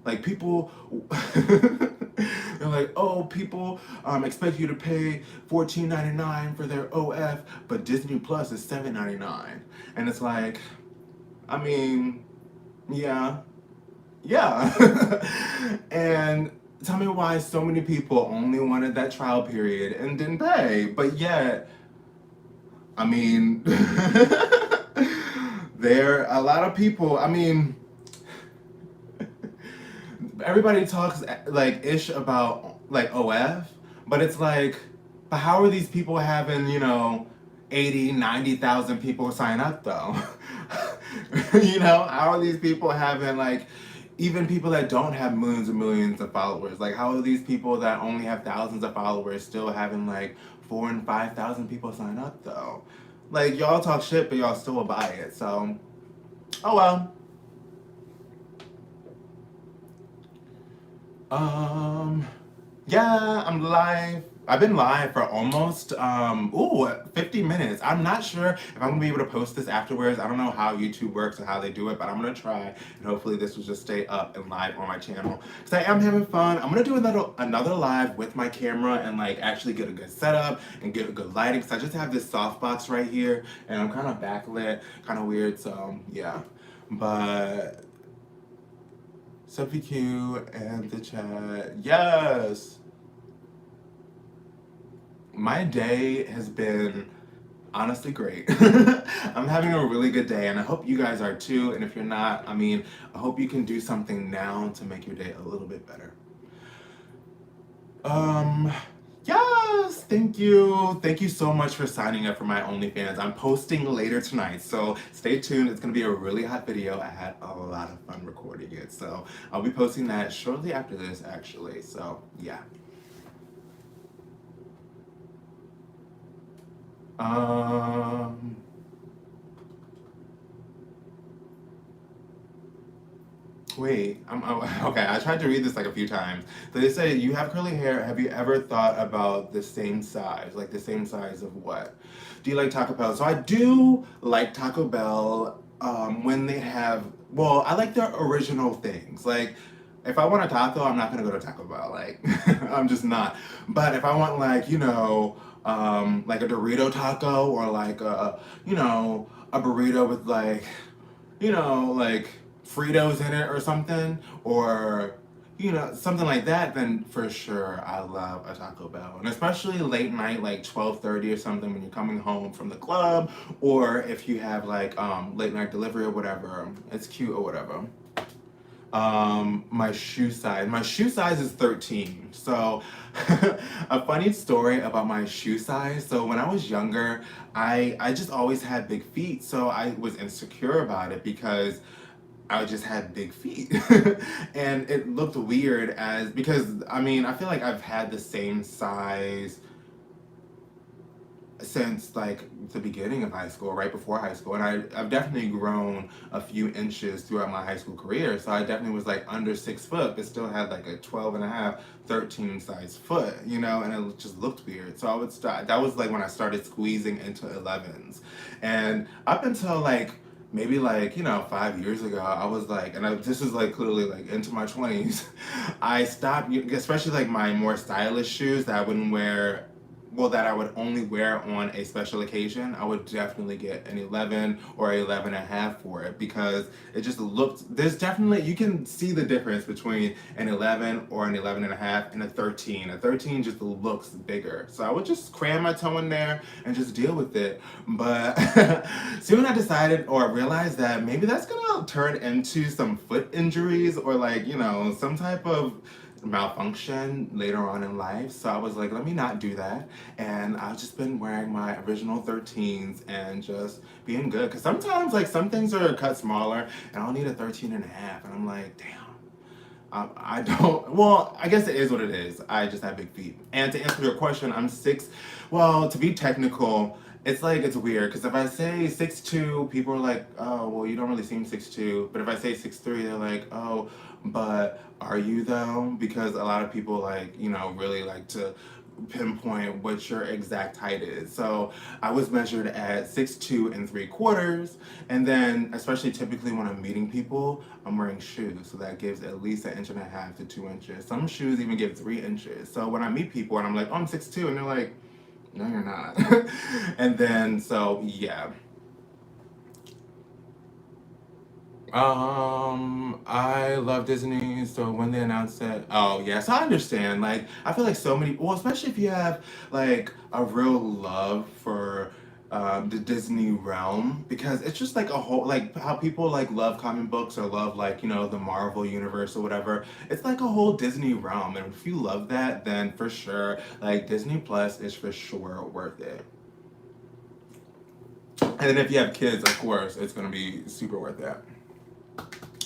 like people, they're like, oh, people expect you to pay $14.99 for their OF, but Disney Plus is $7.99, and it's like, I mean, yeah, yeah. And tell me why so many people only wanted that trial period and didn't pay, but yet, I mean, there are a lot of people. I mean, everybody talks like ish about like OF, but it's like, but how are these people having, you know, 80, 90,000 people sign up though? You know, how are these people having like, even people that don't have millions and millions of followers? Like, how are these people that only have thousands of followers still having like 4,000 and 5,000 people sign up though? Like, y'all talk shit, but y'all still will buy it. So, oh well. Um, yeah, I'm live. I've been live for almost 50 minutes. I'm not sure if I'm gonna be able to post this afterwards. I don't know how YouTube works or how they do it, but I'm gonna try, and hopefully this will just stay up and live on my channel because I am having fun. I'm gonna do another live with my camera and like actually get a good setup and get a good lighting because I just have this softbox right here and I'm kind of backlit, kind of weird. So yeah, but Sophie Q and the chat. Yes. My day has been honestly great. I'm having a really good day and I hope you guys are too. And if you're not, I mean, I hope you can do something now to make your day a little bit better. Um, yes, thank you. Thank you so much for signing up for my OnlyFans. I'm posting later tonight, so stay tuned. It's gonna be a really hot video. I had a lot of fun recording it, so I'll be posting that shortly after this, actually. So yeah. Um, wait, okay, I tried to read this like a few times. So they say, you have curly hair. Have you ever thought about the same size? Like the same size of what? Do you like Taco Bell? So I do like Taco Bell when they have, well, I like their original things. Like, if I want a taco, I'm not gonna go to Taco Bell. Like, I'm just not. But if I want, like, like a Dorito taco or like a burrito with like, like Fritos in it or something, or something like that, then for sure I love a Taco Bell. And especially late night, like 12:30 or something, when you're coming home from the club, or if you have like late night delivery or whatever, it's cute or whatever. My shoe size. My shoe size is 13. So, a funny story about my shoe size. So when I was younger, I just always had big feet. So I was insecure about it because I just had big feet. And it looked weird because I mean, I feel like I've had the same size since like the beginning of high school, right before high school, and I've definitely grown a few inches throughout my high school career. So I definitely was like under 6 foot, but still had like a 12 and a half, 13 size foot, and it just looked weird. So I would start. That was like when I started squeezing into 11s, and up until like maybe like 5 years ago, I was like, this is like clearly like into my 20s. I stopped, especially like my more stylish shoes that I wouldn't wear, well, that I would only wear on a special occasion. I would definitely get an 11 or 11 and a half for it, because it just looked, there's definitely, you can see the difference between an 11 or an 11 and a half and a 13. A 13 just looks bigger. So I would just cram my toe in there and just deal with it. But soon I decided or realized that maybe that's gonna turn into some foot injuries or like, some type of malfunction later on in life. So I was like, let me not do that. And I've just been wearing my original 13s and just being good. Because sometimes, like, some things are cut smaller and I'll need a 13 and a half. And I'm like, damn. I don't, well, I guess it is what it is. I just have big feet. And to answer your question, I'm 6, well, to be technical, it's like, it's weird, because if I say 6'2", people are like, oh, well, you don't really seem 6'2", but if I say 6'3", they're like, oh, but are you though? Because a lot of people like, really like to pinpoint what your exact height is. So I was measured at 6'2" and 3/4, and then especially typically when I'm meeting people, I'm wearing shoes, so that gives at least 1.5 to 2 inches. Some shoes even give 3 inches. So when I meet people and I'm like, oh, I'm 6'2", and they're like, no, you're not. And then, so, yeah. I love Disney, so when they announced it, oh, yes, I understand. Like, I feel like so many, well, especially if you have, like, a real love for the Disney realm, because it's just like a whole, like, how people, like, love comic books or love, like, the Marvel universe or whatever. It's like a whole Disney realm, and if you love that, then for sure, like, Disney Plus is for sure worth it. And then if you have kids, of course, it's gonna be super worth it.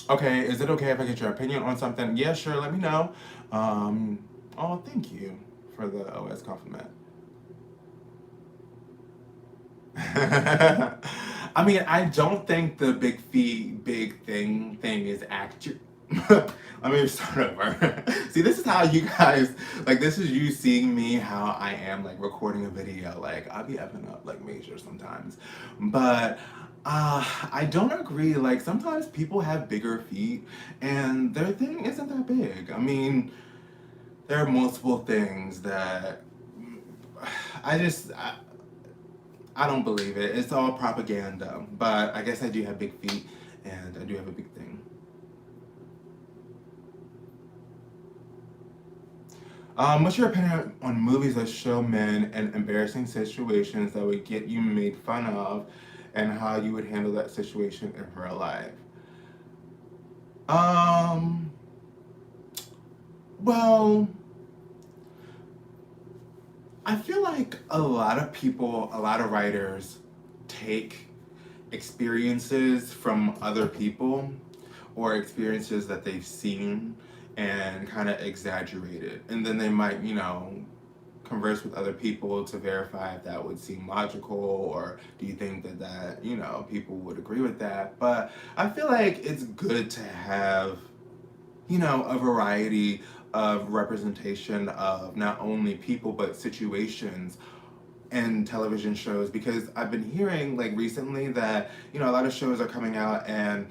Okay, is it okay if I get your opinion on something? Yeah, sure, let me know. Um, oh, thank you for the OS compliment. I mean, I don't think the big feet, big thing is accurate. Let me start over. See, this is how you guys, like, this is you seeing me how I am, like, recording a video. Like, I'll be effing up, like, major sometimes. But, I don't agree. Like, sometimes people have bigger feet, and their thing isn't that big. I mean, there are multiple things that I just, I don't believe it. It's all propaganda. But I guess I do have big feet, and I do have a big thing. What's your opinion on movies that show men in embarrassing situations that would get you made fun of, and how you would handle that situation in real life? Um, well, I feel like a lot of people, a lot of writers take experiences from other people or experiences that they've seen and kind of exaggerate it. And then they might, converse with other people to verify if that would seem logical, or do you think that people would agree with that. But I feel like it's good to have a variety of representation of not only people but situations and television shows, because I've been hearing like recently that a lot of shows are coming out and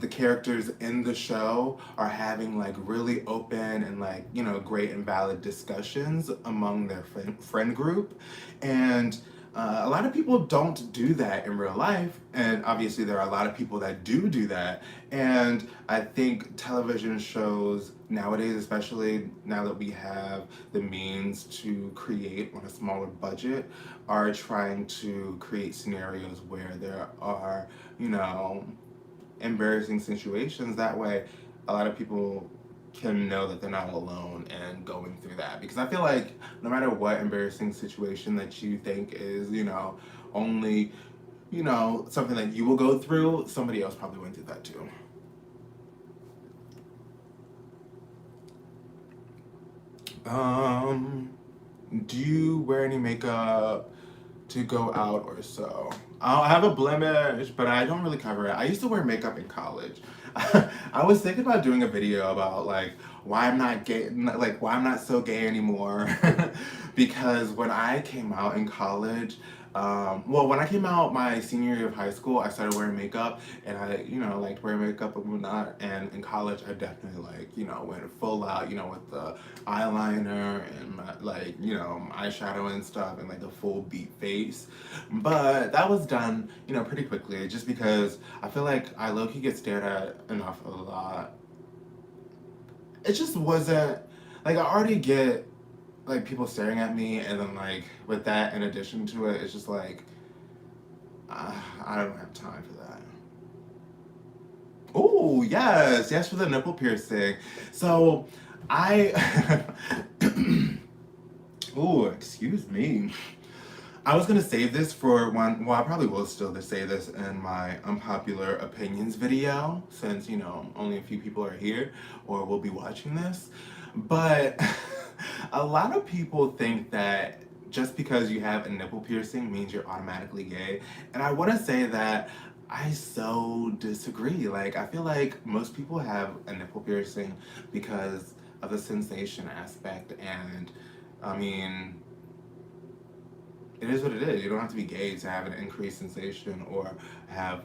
the characters in the show are having like really open and like great and valid discussions among their friend group, and a lot of people don't do that in real life, and obviously there are a lot of people that do that. And I think television shows nowadays, especially now that we have the means to create on a smaller budget, are trying to create scenarios where there are, embarrassing situations. That way, a lot of people can know that they're not alone and going through that. Because I feel like no matter what embarrassing situation that you think is, only, something that you will go through, somebody else probably went through that too. Um, do you wear any makeup to go out or so? I have a blemish, but I don't really cover it. I used to wear makeup in college. I was thinking about doing a video about like why I'm not gay, like why I'm not so gay anymore. Because when I came out in college, well, when I came out my senior year of high school, I started wearing makeup, and I, liked wearing makeup and whatnot. And in college, I definitely like, went full out, with the eyeliner and my, like, eyeshadow and stuff, and like a full beat face. But that was done, pretty quickly, just because I feel like I low-key get stared at enough a lot. It just wasn't, like, I already get, like, people staring at me, and then, like, with that in addition to it, it's just like, I don't have time for that. Oh, yes, yes, for the nipple piercing. So, I, oh, excuse me. I was gonna save this for one. Well, I probably will still say this in my unpopular opinions video, since only a few people are here or will be watching this. But a lot of people think that just because you have a nipple piercing means you're automatically gay, and I want to say that I so disagree. Like, I feel like most people have a nipple piercing because of the sensation aspect, and I mean, it is what it is. You don't have to be gay to have an increased sensation or have,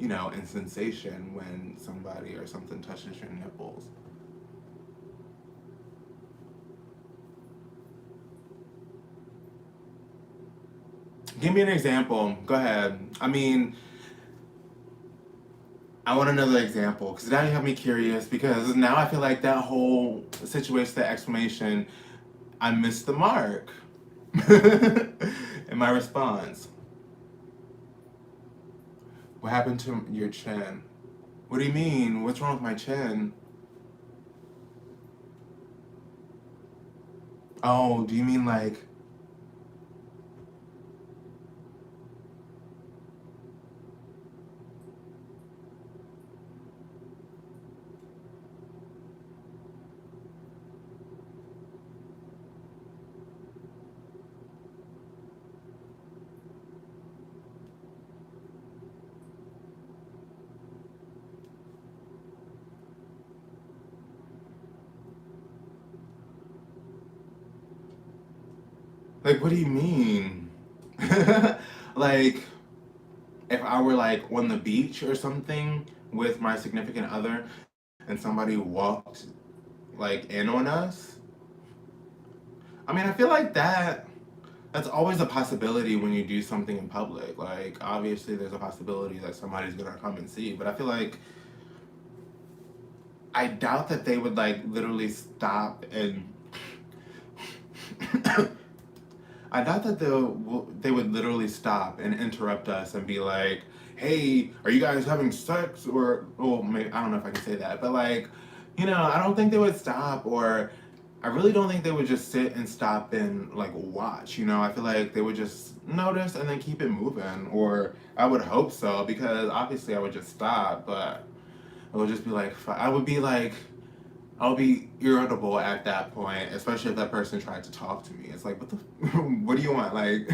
insensation when somebody or something touches your nipples. Give me an example. Go ahead. I mean, I want another example because now you have me curious, because now I feel like that whole situation, that explanation, I missed the mark in my response. What happened to your chin? What do you mean? What's wrong with my chin? Oh, do you mean like what do you mean? Like if I were like on the beach or something with my significant other and somebody walked like in on us? I mean, I feel like that's always a possibility when you do something in public. Like obviously there's a possibility that somebody's going to come and see, but I feel like I doubt that they would like literally stop and I doubt that they would literally stop and interrupt us and be like, "Hey, are you guys having sex?" Or, oh, maybe, I don't know if I can say that, but like, I don't think they would stop, or I really don't think they would just sit and stop and like watch. I feel like they would just notice and then keep it moving, or I would hope so, because obviously I would just stop, but it would just be like, I would be like, I'll be irritable at that point, especially if that person tried to talk to me. It's like, what the, what do you want? Like,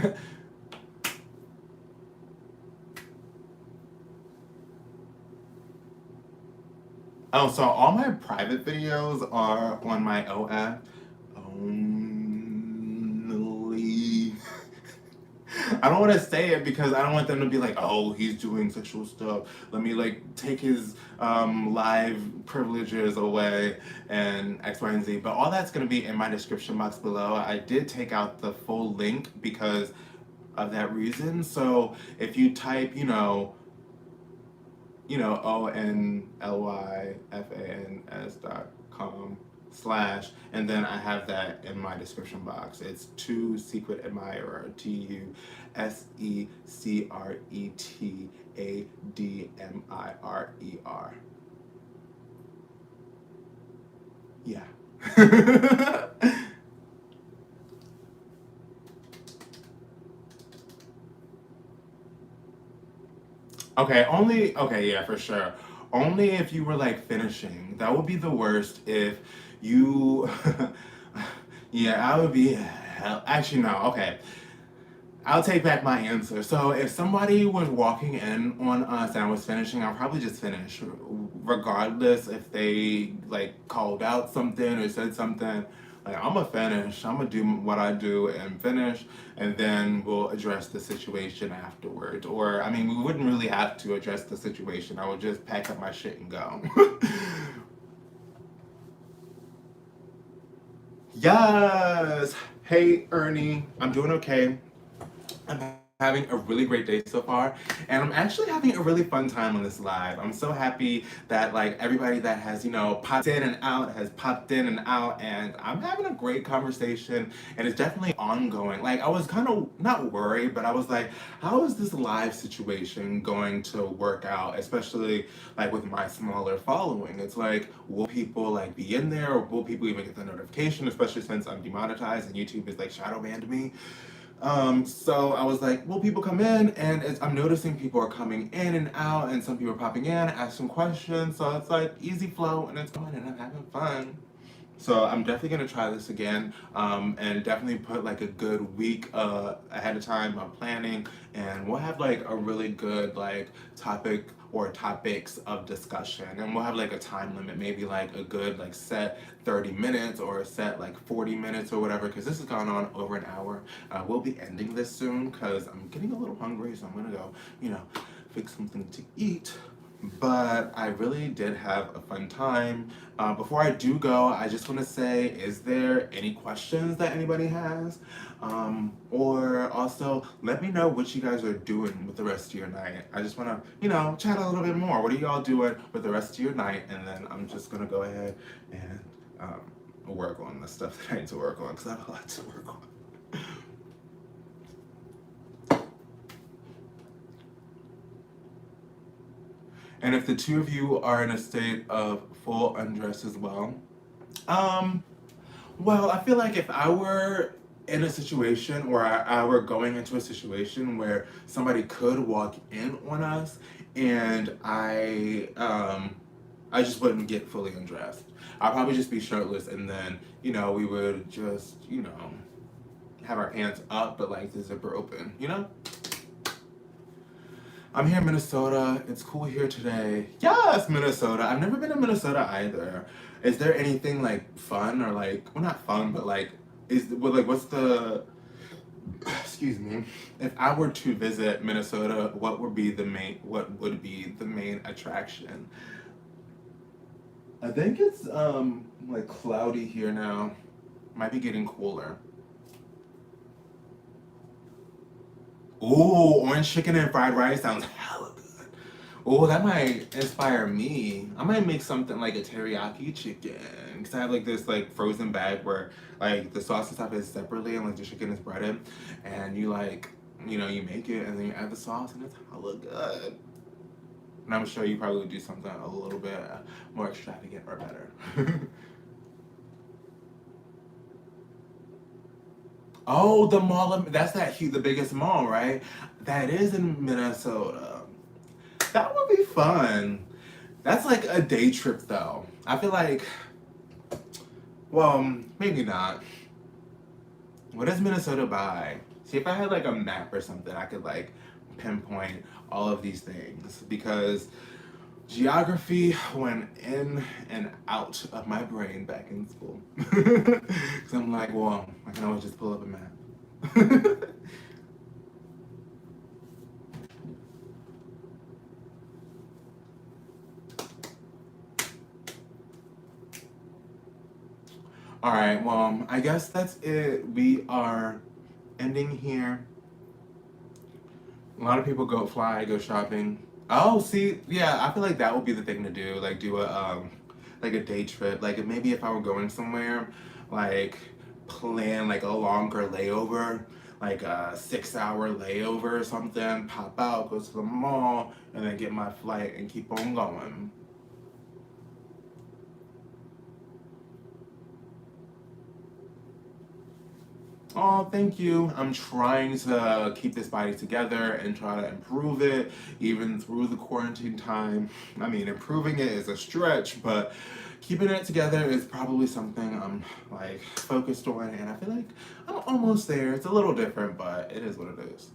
Oh, so all my private videos are on my OF only. I don't want to say it because I don't want them to be like, oh, he's doing sexual stuff. Let me like take his live privileges away and X, Y, and Z. But all that's going to be in my description box below. I did take out the full link because of that reason. So if you type, onlyfans.com/ and then I have that in my description box. It's To Secret Admirer, TuSecretAdmirer. Yeah. Okay, yeah, for sure. Only if you were like finishing. That would be the worst if you, yeah, I would be hell. Actually, no, okay. I'll take back my answer. So if somebody was walking in on us and I was finishing, I'll probably just finish, regardless if they like called out something or said something. Like I'm gonna finish. I'm gonna do what I do and finish, and then we'll address the situation afterwards. Or I mean, we wouldn't really have to address the situation. I would just pack up my shit and go. Yes. Hey, Ernie. I'm doing okay. I'm having a really great day so far, and I'm actually having a really fun time on this live. I'm so happy that like everybody that has popped in and out has popped in and out, and I'm having a great conversation, and it's definitely ongoing. Like I was kind of not worried, but I was like, how is this live situation going to work out, especially like with my smaller following? It's like, will people like be in there, or will people even get the notification, especially since I'm demonetized and YouTube is like shadow banned me. So I was like, well, people come in, and I'm noticing people are coming in and out, and some people are popping in, asking questions. So it's like easy flow, and it's going, and I'm having fun. So I'm definitely gonna try this again, and definitely put like a good week ahead of time on planning, and we'll have like a really good like topic or topics of discussion, and we'll have like a time limit, maybe like a good like set 30 minutes or a set like 40 minutes or whatever, because this has gone on over an hour. We'll be ending this soon because I'm getting a little hungry, so I'm gonna go, fix something to eat. But I really did have a fun time. Before I do go, I just want to say, is there any questions that anybody has? Or also, let me know what you guys are doing with the rest of your night. I just want to, chat a little bit more. What are y'all doing with the rest of your night? And then I'm just going to go ahead and work on the stuff that I need to work on because I have a lot to work on. And if the two of you are in a state of full undress as well, um, well, I feel like if I were in a situation or I were going into a situation where somebody could walk in on us and I just wouldn't get fully undressed. I'd probably just be shirtless and then, we would just, have our pants up but like the zipper open. I'm here in Minnesota. It's cool here today. Yes, Minnesota. I've never been to Minnesota either. Is there anything like fun or like, well, not fun, but like, what's the, excuse me, if I were to visit Minnesota, what would be the main attraction? I think it's like cloudy here now. Might be getting cooler. Ooh, orange chicken and fried rice sounds hella good. Oh, that might inspire me. I might make something like a teriyaki chicken. Because I have like this like frozen bag where like the sauce and stuff is separately and like the chicken is breaded. And you like, you make it and then you add the sauce and it's hella good. And I'm sure you probably would do something a little bit more extravagant or better. Oh, the mall, that's the biggest mall, right? That is in Minnesota. That would be fun. That's like a day trip though. I feel like, well, maybe not. What does Minnesota by? See, if I had like a map or something, I could like pinpoint all of these things because Geography went in and out of my brain back in school. Because I'm like, well, I can always just pull up a map. All right, well, I guess that's it. We are ending here. A lot of people go shopping. Oh, see, yeah, I feel like that would be the thing to do. Like do a day trip. Like maybe if I were going somewhere, like plan like a longer layover, like a 6 hour layover or something. Pop out, go to the mall, and then get my flight and keep on going. Oh, thank you. I'm trying to keep this body together and try to improve it even through the quarantine time. I mean, improving it is a stretch, but keeping it together is probably something I'm like focused on, and I feel like I'm almost there. It's a little different, but it is what it is.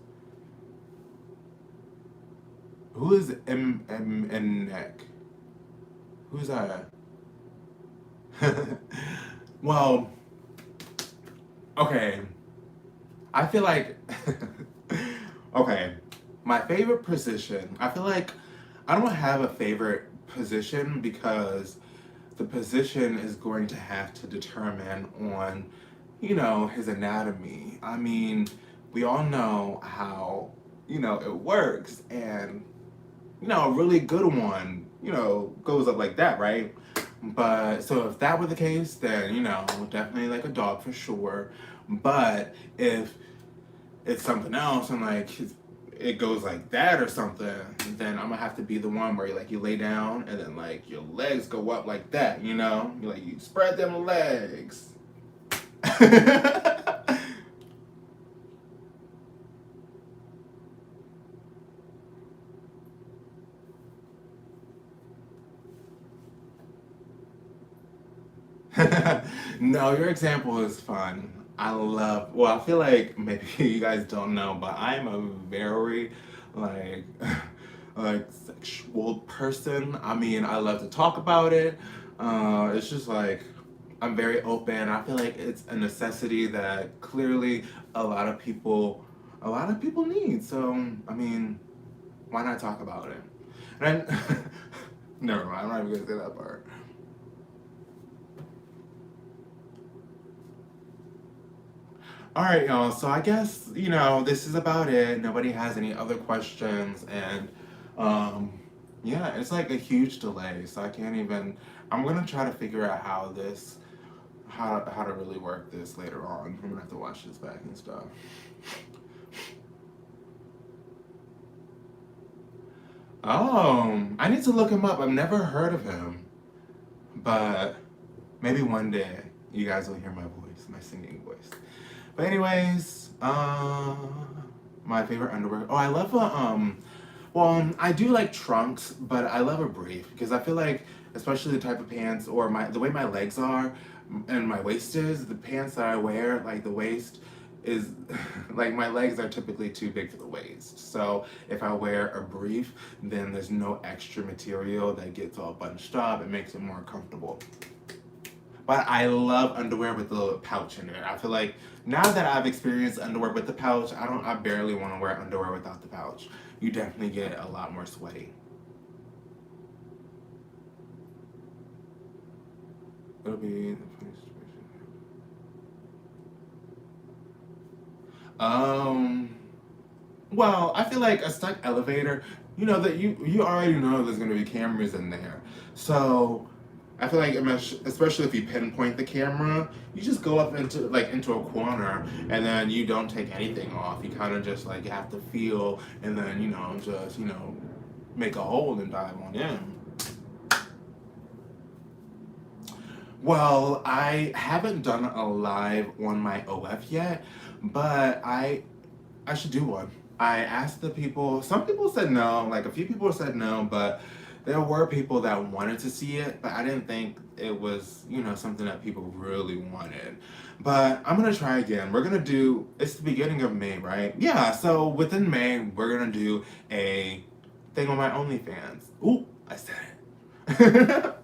Who is M Neck? Who's that? Well, okay. I feel like okay, my favorite position. I feel like I don't have a favorite position because the position is going to have to determine on, his anatomy. I mean, we all know how, it works, and a really good one, goes up like that, right? But so if that were the case, then definitely like a dog for sure. But if it's something else and like it goes like that or something, then I'm gonna have to be the one where you lay down and then like your legs go up like that, you spread them legs. No, your example is fun. Well, I feel like maybe you guys don't know, but I'm a very, like, like, sexual person. I mean, I love to talk about it. It's just like, I'm very open. I feel like it's a necessity that clearly a lot of people, a lot of people need. So, I mean, why not talk about it? And never mind, I'm not even gonna say that part. All right, y'all. So I guess, this is about it. Nobody has any other questions. And um, yeah, it's like a huge delay. So I can't even, I'm going to try to figure out how to really work this later on. I'm going to have to watch this back and stuff. Oh, I need to look him up. I've never heard of him. But maybe one day you guys will hear my voice, my singing voice. But anyways, my favorite underwear. Oh, I love well, I do like trunks, but I love a brief because I feel like, especially the type of pants or the way my legs are and my waist is, the pants that I wear, like the waist is like my legs are typically too big for the waist. So if I wear a brief, then there's no extra material that gets all bunched up. It makes it more comfortable. But I love underwear with the pouch in it. I feel like now that I've experienced underwear with the pouch, I barely want to wear underwear without the pouch. You definitely get a lot more sweaty. It'll be the funny situation. Um, well, I feel like a stuck elevator, that you already know there's gonna be cameras in there. So I feel like especially if you pinpoint the camera, you just go up into a corner and then you don't take anything off. You kind of just like have to feel and then just make a hole and dive on in. Well, I haven't done a live on my OF yet, but I should do one. I asked the people, some people said no, like a few people said no, but there were people that wanted to see it, but I didn't think it was, something that people really wanted. But I'm gonna try again. It's the beginning of May, right? Yeah, so within May, we're gonna do a thing on my OnlyFans. Ooh, I said it.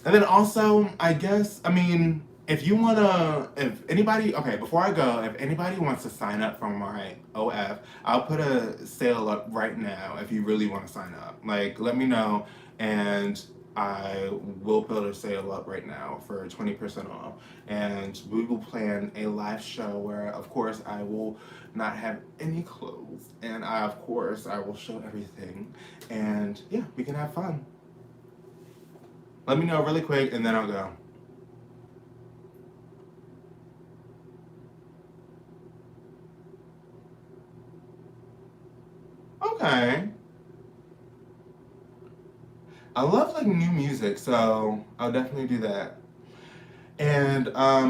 And then also, I guess, I mean, if you wanna, if anybody, okay, before I go, if anybody wants to sign up for my OF, I'll put a sale up right now if you really want to sign up. Like, let me know, and I will put a sale up right now for 20% off. And we will plan a live show where, of course, I will not have any clothes. And of course, I will show everything. And yeah, we can have fun. Let me know really quick, and then I'll go. Okay. I love like new music, so I'll definitely do that. And I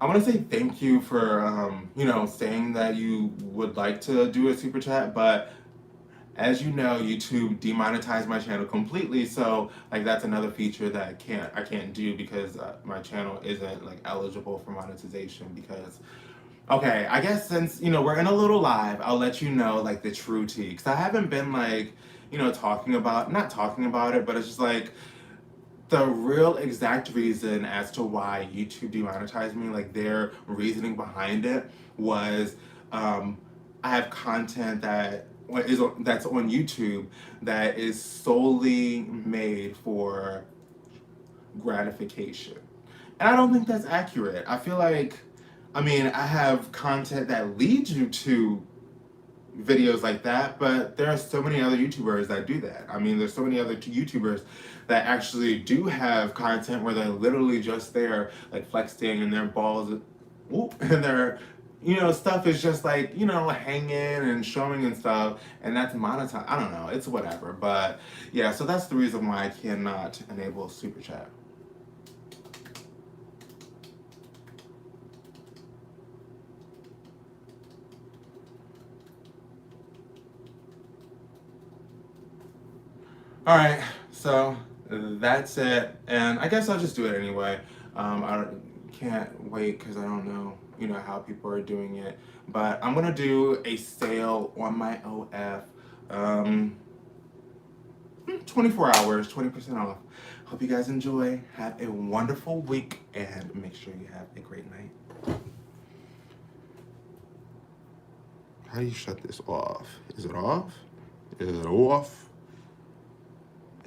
want to say thank you for saying that you would like to do a super chat, but as you know, YouTube demonetized my channel completely, so like that's another feature that I can't do because my channel isn't like eligible for monetization because okay, I guess since we're in a little live, I'll let you know like the true tea because I haven't been like talking about not talking about it, but it's just like the real exact reason as to why YouTube demonetized me, like their reasoning behind it was I have content that's on YouTube that is solely made for gratification. And I don't think that's accurate. I feel like I mean, I have content that leads you to videos like that, but there are so many other YouTubers that do that. I mean, there's so many other YouTubers that actually do have content where they're literally just there, like flexing and their balls, whoop, and their, stuff is just like, hanging and showing and stuff, and that's monetized. I don't know, it's whatever. But yeah, so that's the reason why I cannot enable Super Chat. All right, so that's it, and I guess I'll just do it anyway. I can't wait because I don't know, how people are doing it. But I'm gonna do a sale on my OF. 24 hours, 20% off. Hope you guys enjoy. Have a wonderful week, and make sure you have a great night. How do you shut this off? Is it off? Is it off?